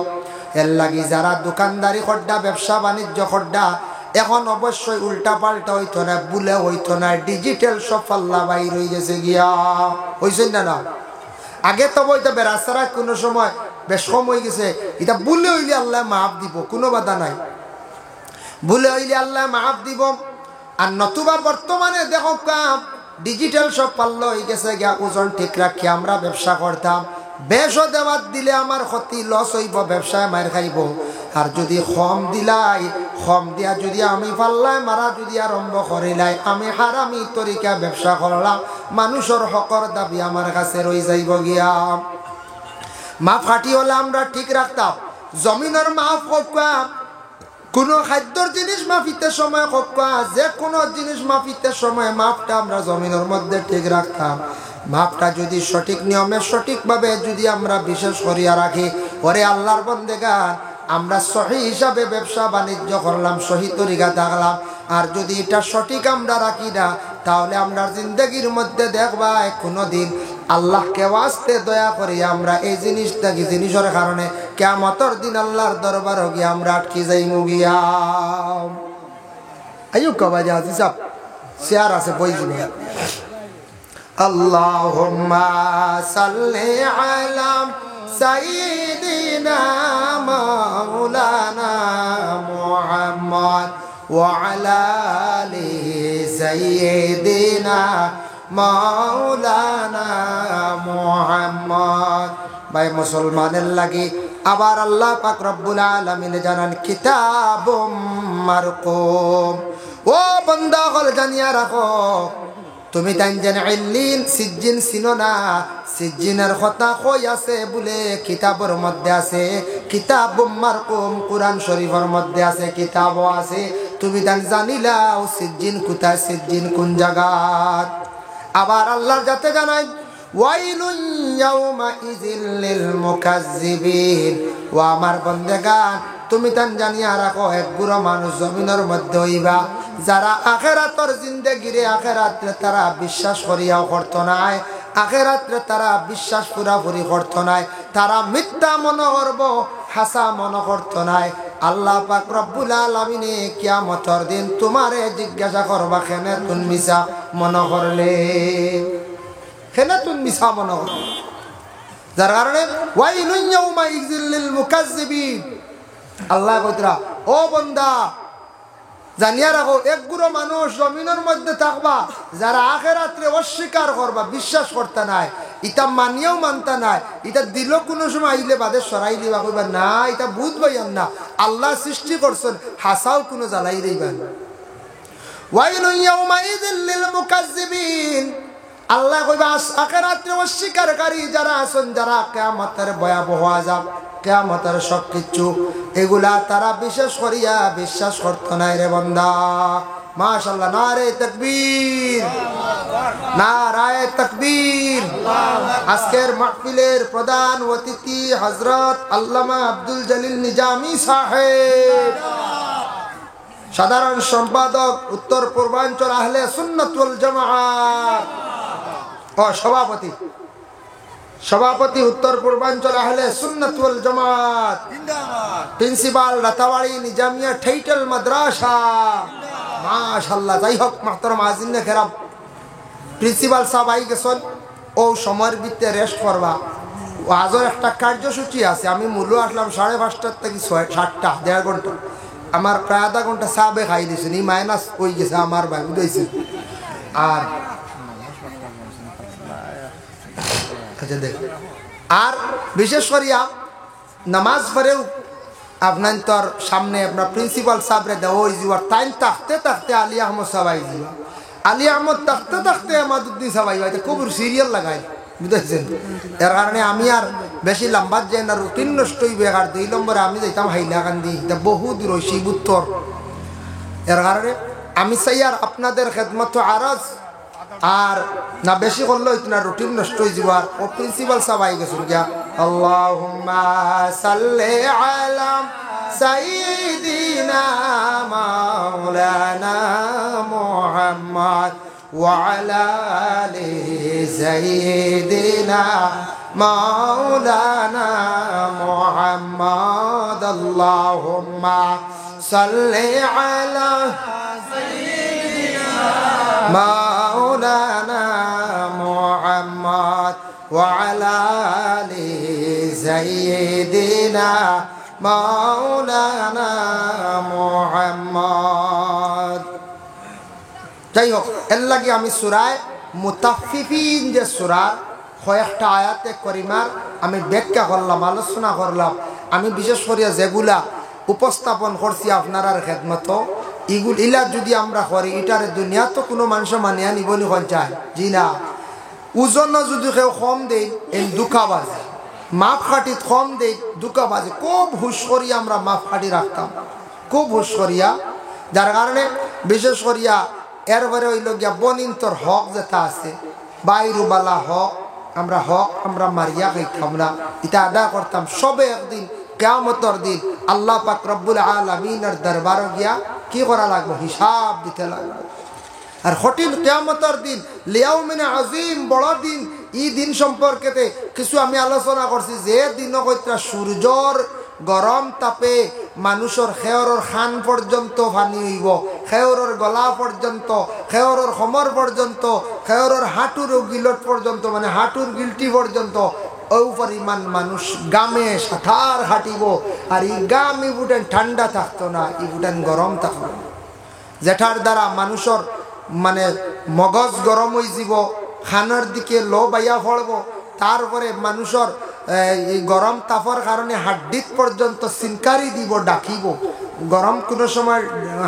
এর লাগি যারা দোকানদারি করডা ব্যবসা বাণিজ্য করডা এখন অবশ্যই উল্টা পাল্টা হইতো না বুলে হইতো না ডিজিটাল সব পাল্লা বাইর হয়ে গেছে গিয়া হইছেন না আগে তো বইতে বেড়াছাড়া কোনো সময় বেশ কম হয়ে গেছে এটা বুলে হইলে আল্লাহ মাফ দিব কোনো বাধা নাই বুলে হইলে আল্লাহ মাফ দিব আর নতুবা বর্তমানে দেখো কাম ডিজিটাল সব পাল্লা হয়ে গেছে গিয়া ওজন ঠিক রাখি আমরা ব্যবসা করতাম বেশও দেওয়ার দিলে আমার ক্ষতি লস হইব ব্যবসায় মার খাইব আর যদি কম দিলাই কম দিয়া যদি আমি পাল্লাই মারা যদি আরম্ভ করিলাই আমি হারামি তরিকা ব্যবসা করলাম মানুষের হকর দাবি আমার কাছে রই যাইব গিয়া মাপ ফাটি হলে আমরা ঠিক রাখতাম জমিনের মাপ হকা কোনো খাদ্যর জিনিস মাফিতে সময় হকা যে কোনো জিনিস মাফিতে সময় মাপটা আমরা জমিনের মধ্যে ঠিক রাখতাম মাপটা যদি সঠিক নিয়মে সঠিকভাবে যদি আমরা বিশেষ করিয়া রাখি ওরে আল্লাহর বন্দেগান আমরা সহি হিসাবে ব্যবসা বাণিজ্য করলাম সহি তরিকা থাকলাম আর যদি এটা সঠিক আমরা রাখি না তাহলে আমরা জিন্দগির মধ্যে দেখবা কোনোদিন আল্লাহকে ওয়াস্তে দয়া করি আমরা এই জিনিসটাকে জিনিসের কারণে কিয়ামতের দিন আল্লাহর দরবার গিয়া আমরা আটকে যাইমু গিয়া। আইয়ো কবাজে আজিজ সাহেব শেয়ার আছে বই দিবে। আল্লাহুম্মা সাল্লি আলা সাইয়্যিদিনা মাওলানা মুহাম্মদ ওয়া আলা আলি সাইয়্যিদিনা মাওলানা মুহাম্মদ। ভাই মুসলমানের লাগি আবার আল্লাহ পাক রব্বুল আলামিন জানান কিতাবুম মারকুম। ও বান্দা হল জানিয়া রাখো তুমি তানজান ইল্লিন সিজ্জিন চিনো না? সিজ্জিনের কথা কই আছে বলে কিতাবের মধ্যে আছে। কিতাবুম মারকুম কুরআন শরীফের মধ্যে আছে, কিতাবও আছে। তুমি তান জানিলাও সিজ্জিন কোথায়, সিজ্জিন কোন জায়গাত। আবার আল্লাহর যাতে জানাই ওয়াইলুন ইয়াউমা ইযিল লিল মুকাজ্জিবিন। ও আমার বান্দাগান তুমি তান জানিয়া রাখো এক গুড়া মানুষ জমিনের মধ্যে হইবা যারা আখিরাতের জিন্দেগিরে আখিরাতে তারা বিশ্বাস করিয়াও করতো নাই, আখিরাতে তারা বিশ্বাস পুরাপুরি করতো নাই, তারা মিথ্যা মনে করব হাসা মনে করতো নাই। আল্লাহ পাক রব্বুল আলামিনে কিয়ামতের দিন তোমারে জিজ্ঞাসা করবা কেন তুমি মিছা মনে করলে, কেন তুমি মিছা মনে করলে। যার কারণে ওয়াইলুন ইয়াউমা ইযিল লিল মুকাজ্জিবিন। আল্লাহ কইতরা ও বান্দা জানিয়া রাখো এক গুড়ো মানুষ জমিনের মধ্যে থাকবা যারা আখিরাতে অস্বীকার করবা, বিশ্বাস করতে নাই, ইটা মানিয়াও মানতা নাই, ইটা দিল কোনো সময় আইলে বাদে সরাই দিবা কইবা না এটা বুঝবাইন না আল্লাহ সৃষ্টি করছেন, হাসাও কোনো জ্বালাই দিবেন। ওয়াইলুন ইয়াউমা ইযিল লিল মুকাজ্জিবিন। আল্লাহ কইবা আখিরাতে অস্বীকারী যারা আছেন, যারা কিয়ামতের ভয়াবহ আযাব কিয়ামতের সব কিছু এগুলা তারা বিশেষ করিয়া বিশ্বাস করতো না রে বান্দা। মাশাআল্লাহ, নারে তাকবীর, নারায়ে তাকবীর। আজকের মাহফিলের প্রধান অতিথি হযরত আল্লামা আব্দুল জলিল নিজামী সাহেব, সাধারণ সম্পাদক উত্তর পূর্বাঞ্চল আহলে সুন্নাত ওয়াল জামাআত ও সভাপতি উত্তর পূর্বাঞ্চল আহলে সুন্নাত ওয়াল জামাত, প্রিন্সিপাল রাতাবাড়ি নিজামিয়া টাইটেল মাদ্রাসা। মাশাআল্লাহ। যাই হোক মাহতারাম আজিনে কেরাম, প্রিন্সিপাল সাহেব আই গেছেন ও সময়ের ভিতরে রেস্ট করবা। আজও একটা কার্যসূচি আছে, আমি মূল্য আসলাম 5:30 থেকে 7টা, 1.5 ঘন্টা। আমার প্রায় আধা ঘন্টা সাবে খাই দিয়েছেন, এই মাইনাস হয়ে গেছে আমার ভাই বুঝেছে। আর আর বিশেষ করিয়া নামাজ পড়েও আপনার তোর সামনে আপনার প্রিন্সিপাল সাহেবরে দেওয়া হয়ে যাওয়ার টাইম থাকতে থাকতে আলী আহমদ সাহেব আই যাবা, আলী আহমদ থাকতে থাকতে আমাদুদ্দিন সাহেব আইবা, খুব সিরিয়াল লাগাই বুঝেছেন। এর কারণে আমি আর বেশি লম্বা যাই না, রুটিন নষ্ট হইবে। আর 2 নম্বরে আমি যাইতাম হাইলাকান্দি, বহু দূর হয়েছি উত্তর। এর কারণে আমি চাই আর আপনাদের খেদমত আরজ আর না বেশি করলো না, রুটিন নষ্ট হয়ে যাবার। ও প্রিন্সিপাল সাহেব আই গেছেন গিয়া। আল্লাহুম্মা সাল্লি আলা সাইয়্যিদিনা মাওলানা মুহাম্মদ ওয়া আলা আলি সাইয়্যিদিনা মাওলানা মুহাম্মদ। আল্লাহুম্মা সাল্লি আলা সাইয়্যিদিনা মাওলানা মুহাম্মদ ওয়া আলা আলি সাইয়্যিদিনা মাওলানা মুহাম্মদ। যাই হোক, এর লাগে আমি সূরায়ে মুতাফফিফিন যে সূরা কয়েকটা আয়াতে করিমার আমি ব্যাখ্যা করলাম, আলোচনা করলাম। আমি বিশেষ করে যেগুলা উপস্থাপন করছি আপনার খেদমত, ইলা যদি আমরা করি এটার দুনিয়া তো কোনো মানুষ মানিয়া নিবনি চায় জি না। ওজন যদি কেউ কম দেয় এই দুঃখাবাজি, মাপ কাঠিত কম দেয় দুঃখাবাজি। খুব হুশ করিয়া আমরা মাপ কাঠি রাখতাম, খুব হুশ করিয়া। যার কারণে বিশেষ করিয়া এরপরে হইল গিয়া বনিন্তর হক যেটা আছে, বাইরুবালা হক আমরা মারিয়া খাইতাম না, এটা আদায় করতাম। সবে একদিন কিয়ামতের দিন আল্লাহ পাক রব্বুল আলামিনের দরবারে গিয়া কি করা লাগবে, হিসাব দিতে লাগবে। আর কঠিন কিয়ামতের দিন, লিয়াউমিন আযীম, বড় দিন, ই দিন সম্পর্কেতে কিছু আমি আলোচনা করছি যে দিন কইত্রা সূর্যর গরম তাপে মানুষের খেয়রর খান পর্যন্ত পানি হইব, খেয়রর গলা পর্যন্ত, খেয়রর খমর পর্যন্ত, খেয়রর হাঁটুর গিলট পর্যন্ত, মানে হাঁটুর গিলটি পর্যন্ত ও পরিমাণ মানুষ গামে সাঁঠার হাঁটিব। আর ই গাম ইবুটেন ঠান্ডা থাকতো না, ইবুটেন গরম থাকতো, যেটার দ্বারা মানুষের মানে মগজ গরম হয়ে যাব, খানার দিকে লো বাইয়া পড়ব। তারপরে মানুষের এই গরম তাপর কারণে হাড্ডিত পর্যন্ত সিনকারি দিব, ডাকিব। গরম কোনো সময়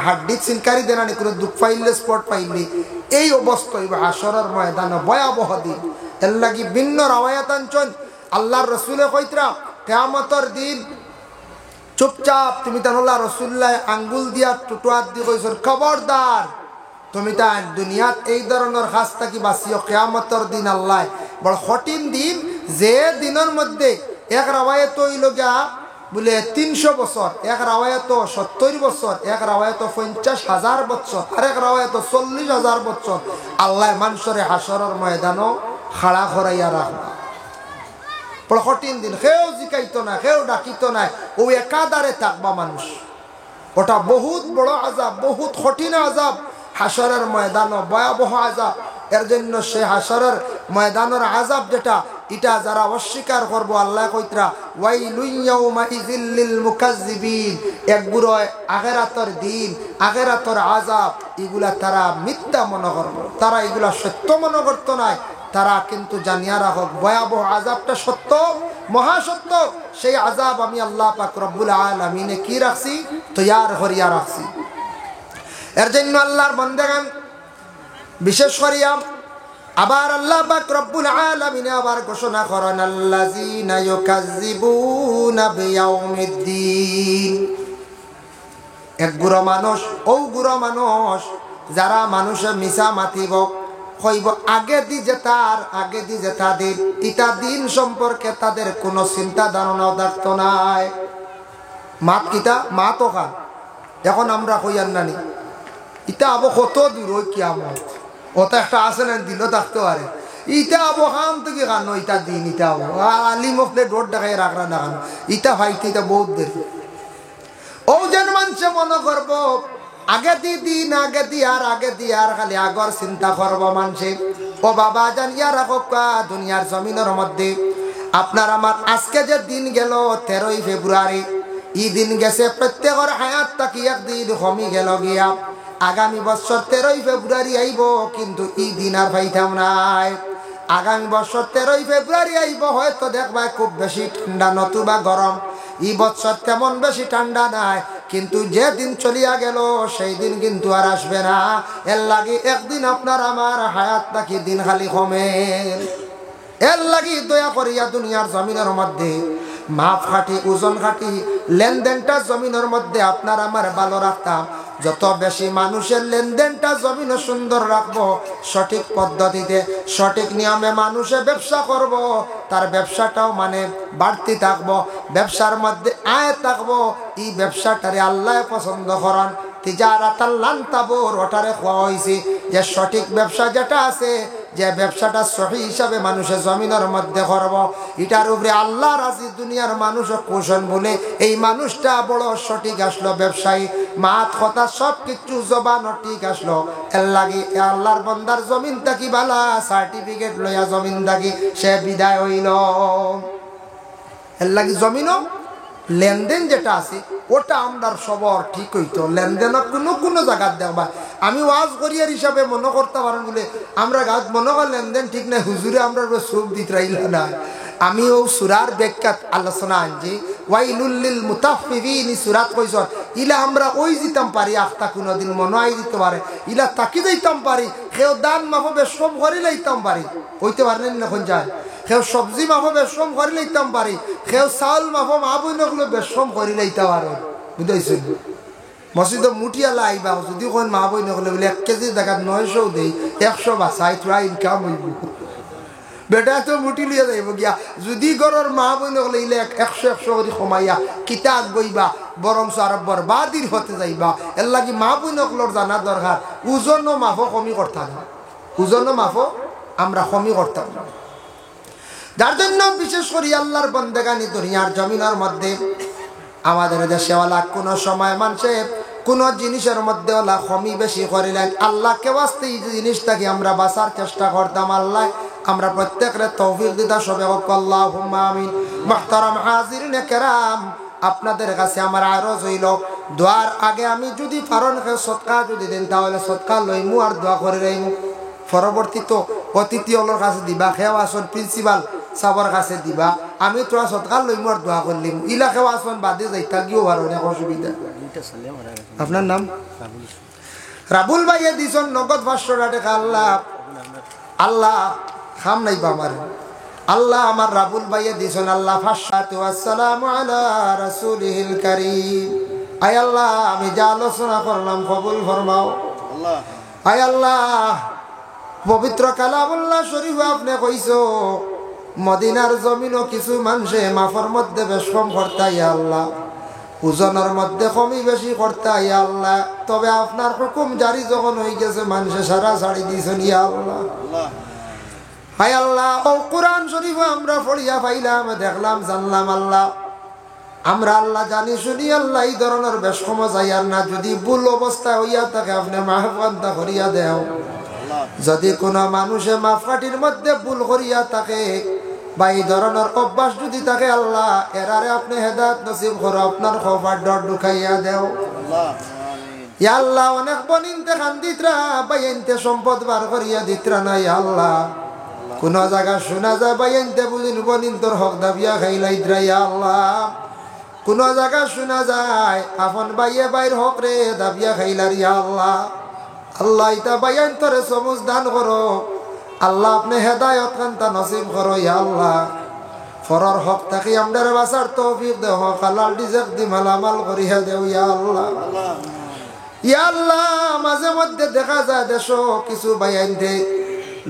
হাড্ডিত সিনকারি দেনানি, কোনো দুঃখ পাইলে স্পট পাইলে এই অবস্থা হইব হাসরের ময়দানে, ভয়াবহ দিন। এর লাগি ভিন্ন রাওয়ায়াত আনছেন আল্লাহর রসুলে কইতরা কিয়ামতের দিন চুপচাপ তুমি তাহলে রসুল্লাহ আঙ্গুল দিয়া টুটুয়াত দিয়ে কইছেন খবরদার তুমি তা দুনিয়াত এই ধরনের কাজ থাকি বাঁচিও। কিয়ামতের দিন আল্লাহ বড় কঠিন দিন, যে দিনের মধ্যে এক রাওয়ায়াত হইল গিয়া বলে 300 বছর, এক রাওয়ায়াত 70 বছর, এক রাওয়ায়াত 50,000 বছর, আর এক রাওয়ায়াত 40,000 বছর আল্লাহ মানুষের হাসরের ময়দানও খাড়া করাইয়া রাখবা। বড় কঠিন দিন, কেউ জিকাইতো না, কেউ ডাকিতো না, ও একাধারে থাকবা মানুষ। ওটা বহুত বড় আযাব, বহুত কঠিন আযাব, হাসরের ময়দানও ভয়াবহ আযাব। এর জন্য সে হাসরের ময়দানের আযাব যেটা, এটা যারা অস্বীকার করবো আল্লাহ কইতরা ওয়াইলুন ইয়াউমাইযিল লিল মুকাজ্জিবিন, একগুলো আখিরাতের দিন, আখিরাতের আযাব এগুলা তারা মিথ্যা মনে করবো, তারা এগুলা সত্য মনে করতো না। তারা কিন্তু জানিয়া রাখক ভয়াবহ আযাবটা সত্য, মহাসত্য। সেই আযাব আমি আল্লাহ পাক রব্বুল আলামিনে কি রাখছি, তৈয়ার করিয়া রাখছি। এর জন্য আল্লাহর বান্দাগণ বিশেষ করিয়া আবার আল্লাহ পাক রব্বুল আলামিন আবার ঘোষণা করেন আল্লাযীনা ইউকাজ্জিবুনা বিয়াউমিদ্দিন। এক গুরু মানুষ, ও গুরু মানুষ যারা মানুষে মিছা মাতিব, কইব আগে দি যেতার, আগে দি যেতা দিন, ইটা দিন সম্পর্কে তাদের কোনো চিন্তা ধারণাও থাকতো নাই। মাত কিতা মাত খান এখন আমরা কইয়ার নানি ইটা আবো কত দূর ওই কিয়ামত, ওটা একটা আছে না দিল থাকতে পারে। ইটা আবো খান থেকে খানো ইটা দিন, ইটা আবো আলি মফলে ডোর দেখাই রাখরা না খানো, ইটা ভাইতে ইটা বহুত দেরি। ও যেন মানুষে মনে করবো আগে দি দিন, আগে দিয়ার, আগে দিয়ার, খালি আগর চিন্তা করবো মানুষে। ও বাবা জানিয়া রাখো দুনিয়ার জমিনের মধ্যে আপনার আমার আজকে যে দিন গেল 13ই ফেব্রুয়ারি, ই দিন গেছে প্রত্যেকের হায়াত তাকি একদিন কমি গেল গিয়া। আগামী বছর 13ই ফেব্রুয়ারি আইব, কিন্তু ই দিন আর পাইতাম নাই। আগামী বছর 13ই ফেব্রুয়ারি আইব, হয়তো দেখবা খুব বেশি ঠান্ডা নতুবা গরম। এই বছর তেমন বেশি ঠান্ডা নাই, কিন্তু যে দিন চলিয়া গেল সেই দিন কিন্তু আর আসবে না। এর লাগি একদিন আপনার আমার হায়াত নাকি দিন খালি কমে। এর লাগি দয়া করিয়া দুনিয়ার জমিনের মধ্যে মাপ খাটি, ওজন খাটি, লেনদেনটা জমিনের মধ্যে আপনার আমার ভালো রাখতাম। যত বেশি মানুষের লেনদেনটা জমিনে সুন্দর রাখবো, সঠিক পদ্ধতিতে সঠিক নিয়মে মানুষে ব্যবসা করব, তার ব্যবসাটাও মানে বাড়তি থাকবো, ব্যবসার মধ্যে আয় থাকবো। এই ব্যবসাটারে আল্লাহ পছন্দ করেন। তিজারাতাল লান তাবুর, ওটারে খোয়া হয়েছে যে সঠিক ব্যবসা যেটা আছে, যে ব্যবসাটা সহি হিসাবে মানুষের জমিনের মধ্যে করব, এটার উপরে আল্লাহ রাজি। দুনিয়ার মানুষ কোশন বলে এই মানুষটা বড় সঠিক আসলো ব্যবসায়ী, মাত কথা সব কিছু জবানও ঠিক আসলো। এর লাগি আল্লাহর বন্দার জমিন থাকি বালা সার্টিফিকেট লইয়া জমিন থাকি সে বিদায় হইল। এর লাগি জমিনও লেনদেন যেটা আছে ওটা আমরা সবর ঠিক হইতো। লেনদেন কোনো কোনো জায়গার দেখবা আমি ওয়াজ করিয়ার হিসাবে মনে করতে পারেন বলে আমরা গাছ মনে কর লেনদেন ঠিক নাই, হুজুরে আমরা চোখ দিতে রাইল না। আমি ও সুরার ব্যাখ্যাত আলোচনা আনছি, ওয়াইলুল লিল মুতাফফিফিন সুরাত কইছর ইলা আমরা ওই দিতাম পারি, আখতা কোনোদিন মনে আই দিতে পারে, ইলা তাকি দিতাম পারি, কেউ দান মাফো বেশম করে লইতাম পারি, হইতে পারেন না কোন যায়, কেউ সবজি মাফো বেশম করে লইতাম পারি, কেউ চাউল মাফো মা বই নগলো বেশম করে লইতে পারো। বুঝাইছেন মসজিদ মুঠিয়ালা আইবা যদি কোন মা বই নগলে বলে 1 কেজি দেখাত 900 দেই, 100 বাসাই তোরা ইনকাম হইব। বেটা তো মুটি লিয়া যাইব গিয়া, যদি ঘরের মা বই নগলে ইলে 100 করে কমাইয়া কিতাব বইবা, বরং আর বরবাদির হতে যাইবা। এর লাগি মা বই নগলর জানা দরকার, ওজন মাফো কমি করতাম না, ওজন মাফো আমরা কমি করতাম না। যার জন্য বিশেষ করে আল্লাহর বন্দেগানি দুনিয়ার জমিনের মধ্যে আমাদের দেশে ওলা কোনো সময় মানুষে কোন জিনিসের মধ্যে ওলা কমি বেশি করিলেন আল্লাহকে ওয়াস্তে এই জিনিসটাকে আমরা বাঁচার চেষ্টা করতাম আল্লাহ আমরা প্রত্যেকের তৌফিক দিতা সবে আল্লাহুম্মা আমিন। মুহতারাম হাজিরিনে কেরাম, আপনাদের কাছে আমার আরজ হইল দোয়ার আগে আমি যদি পারন সদকা যদি দেন তাহলে সদকা লইমু আর দোয়া করে রইমু। পরবর্তী তো অতিথি ওর কাছে দিবা, খেওয়া আসন প্রিন্সিপাল সাবর কাছে দিবা, আমি তোরা সদকা লইমু আর দোয়া করলিম। ইলা খেওয়া আসন বাদে যাইতা গিয়েও পারো অনেক অসুবিধা। আপনার নাম? রাবুল ভাইয়ে দিছন নগদ 500 টাকা। আল্লাহ আল্লাহ খাম নাইবা আমার আল্লাহ আমার রাবুল ভাইয়ে দিছন আল্লাহ। আসসালামু আলা রাসূলিল কারীম। আয় আল্লাহ আমি যা আলোচনা করলাম কবুল ফরমাও আল্লাহ। আয় আল্লাহ পবিত্র কালামুল্লাহ শরীফ আপনি কইছো মদিনার জমিনও কিছু মানুষে মাফর মধ্যে বেশ কম করতাই আল্লাহ, ওজনের মধ্যে কমি বেশি করতাই আল্লাহ, তবে আপনার হুকুম জারি যখন হয়ে গেছে মানুষে সারা ছাড়ি দিয়েছেন ইয়া আল্লাহ। হায় আল্লাহ ও কোরআন শরীফ আমরা পড়িয়া পাইলাম দেখলাম জানলাম আল্লাহ, আমরা আল্লাহ জানি শুনি আল্লাহ এই ধরনের বেশ কম যাইয়ার না, যদি ভুল অবস্থা হইয়া থাকে আপনি মাহফান্তা করিয়া দেও। যদি কোনো মানুষে মাফকাটির মধ্যে ভুল করিয়া থাকে বা এই ধরনের অভ্যাস যদি থাকে আল্লাহ এরারে আপনি হেদায়েত নসিব করো, আপনার খোফার ডর ঢুকাইয়া দেও ইয়া আল্লাহ। অনেক বনিনতে খান্দিতরা বাইনতে সম্পদ বার করিয়া দিতরা না ইয়া আল্লাহ, কোন জায়গা শোনা যায় বাইনতে বুঝিন বনিন তোর হক দাবিয়া খাইলাইতরা ইয়া আল্লাহ, কোন জায়গা শোনা যায় আপন বাইয়ে বাইর হক রে দাবিয়া খাইলার ইয়া আল্লাহ। আল্লাহ ইতা বাইন তোরে সমুজ দান করো আল্লাহ, আপনি হেদায়েত কান্তা নসিব করো ইয়া আল্লাহ। ফরর হক থাকি আমরার বাসার তৌফিক দেও, হালাল রিজিক দি মালামাল করিয়া দেও ইয়া আল্লাহ। ইয়া আল্লাহ মাঝে মধ্যে দেখা যায় দেশ কিছু বাইনতে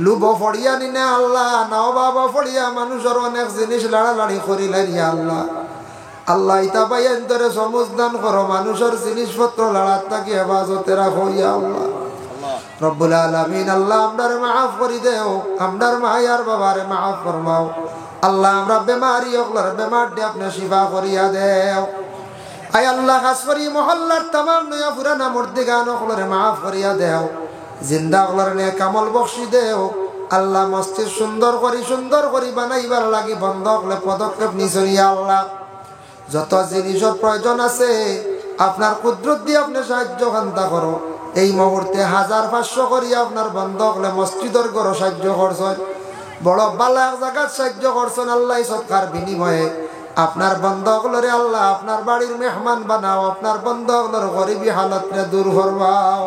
লুব ফড়িয়া নিনে আল্লাহ নাও বাবা ফড়িয়া মানুষের অনেক জিনিস লাড়ালাড়ি করিলেন ইয়া আল্লাহ। আল্লাহ ইতা বাইন তোরে সমুজ দান করো, মানুষের জিনিসপত্র লাড়াত থাকি হেফাজতে রাখো ইয়া আল্লাহ। রব্বুল আলামিন আল্লাহ আমরার মাফ করি দেও, আমরার মায়ার বাবারে মাফ ফরমাও আল্লাহ। আমরা বেমারি ওগুলার বেমার দিয়ে আপনি শিফা করিয়া দেও। আয় আল্লাহ খাস করি মহল্লার তামাম নয়া পুরানা মুর্দিগান ওগুলারে মাফ করিয়া দেও, জিন্দা ওগুলার নে কামল বখশি দেও আল্লাহ। মসজিদ সুন্দর করি বানাইবার লাগি বন্ধ হলে পদক্ষেপ নিছরিয়া আল্লাহ। যত জিনিসের প্রয়োজন আছে আপনার কুদরত দিয়ে আপনি সাহায্য কান্তা করো। এই মুহূর্তে 1500 করি আপনার বন্ধ হলে মসজিদের গড় সাহায্য করছেন, বড় বালা এক জায়গার সাহায্য করছেন আল্লাহ। সৎকার বিনিময়ে আপনার বন্ধ হলরে আল্লাহ আপনার বাড়ির মেহমান বানাও, আপনার বন্ধ হলর গরিবী হালতরে দূর করবাও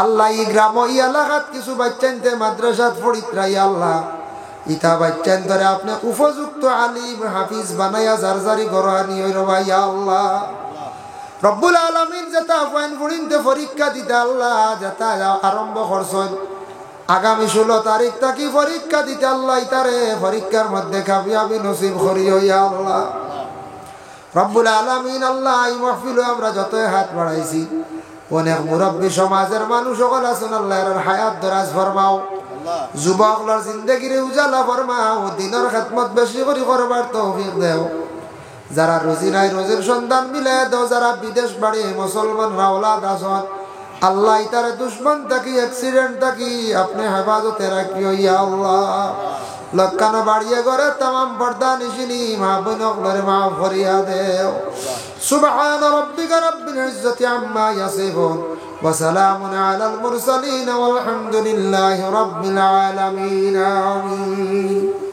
আল্লাহ। এই গ্রাম এই এলাকাত কিছু বাচ্চানতে মাদ্রাসাত পড়িতরাই আল্লাহ, ইতা বাচ্চান ধরে আপনি উপযুক্ত আলিম হাফিজ বানাইয়া জারজারি গড়ানি হইল ভাই আল্লাহ। রব্বুল আলামিন যেটা ফাইন ফুড়িনতে পরীক্ষা দিতে আল্লাহ যেটা আরম্ভ করছেন আগামী 16 তারিখ থাকি পরীক্ষা দিতে আল্লাহ, ইতারে পরীক্ষার মধ্যে কামিয়াবি নসিব করিও ইয়া আল্লাহ। রব্বুল আলামিন আল্লাহ এই মাহফিলে আমরা যতই হাত বাড়াইছি অনেক মুরব্বী সমাজের মানুষ সকল আছেন আল্লাহ এর হায়াত দরাজ ফরমাও, যুবকদের জিন্দেগিরে উজালা ফরমাও, দিনের খেদমত বেশি করে করবার তৌফিক দেও। যারা রুজি নাই রোজির সন্ধান মিলে দাও, যারা বিদেশ বাড়ি মুসলমান রাওলাদ আসন আল্লাহ ইতারে দুশ্মন থাকি অ্যাক্সিডেন্ট থাকি আপনি হেফাজতে রাখিও ইয়া আল্লাহ। লক্কানো বাড়িয়ে ঘরে তামাম পর্দা নিশিনি মা বোনগুলোরে মাফ করিয়া দেও। সুবহান রাব্বিকা রাব্বিল ইজ্জাতি আম্মা ইয়াসিফুন ওয়া সালামুন আলাল মুরসালিন ওয়াল হামদুলিল্লাহি রাব্বিল আলামিন। আমিন।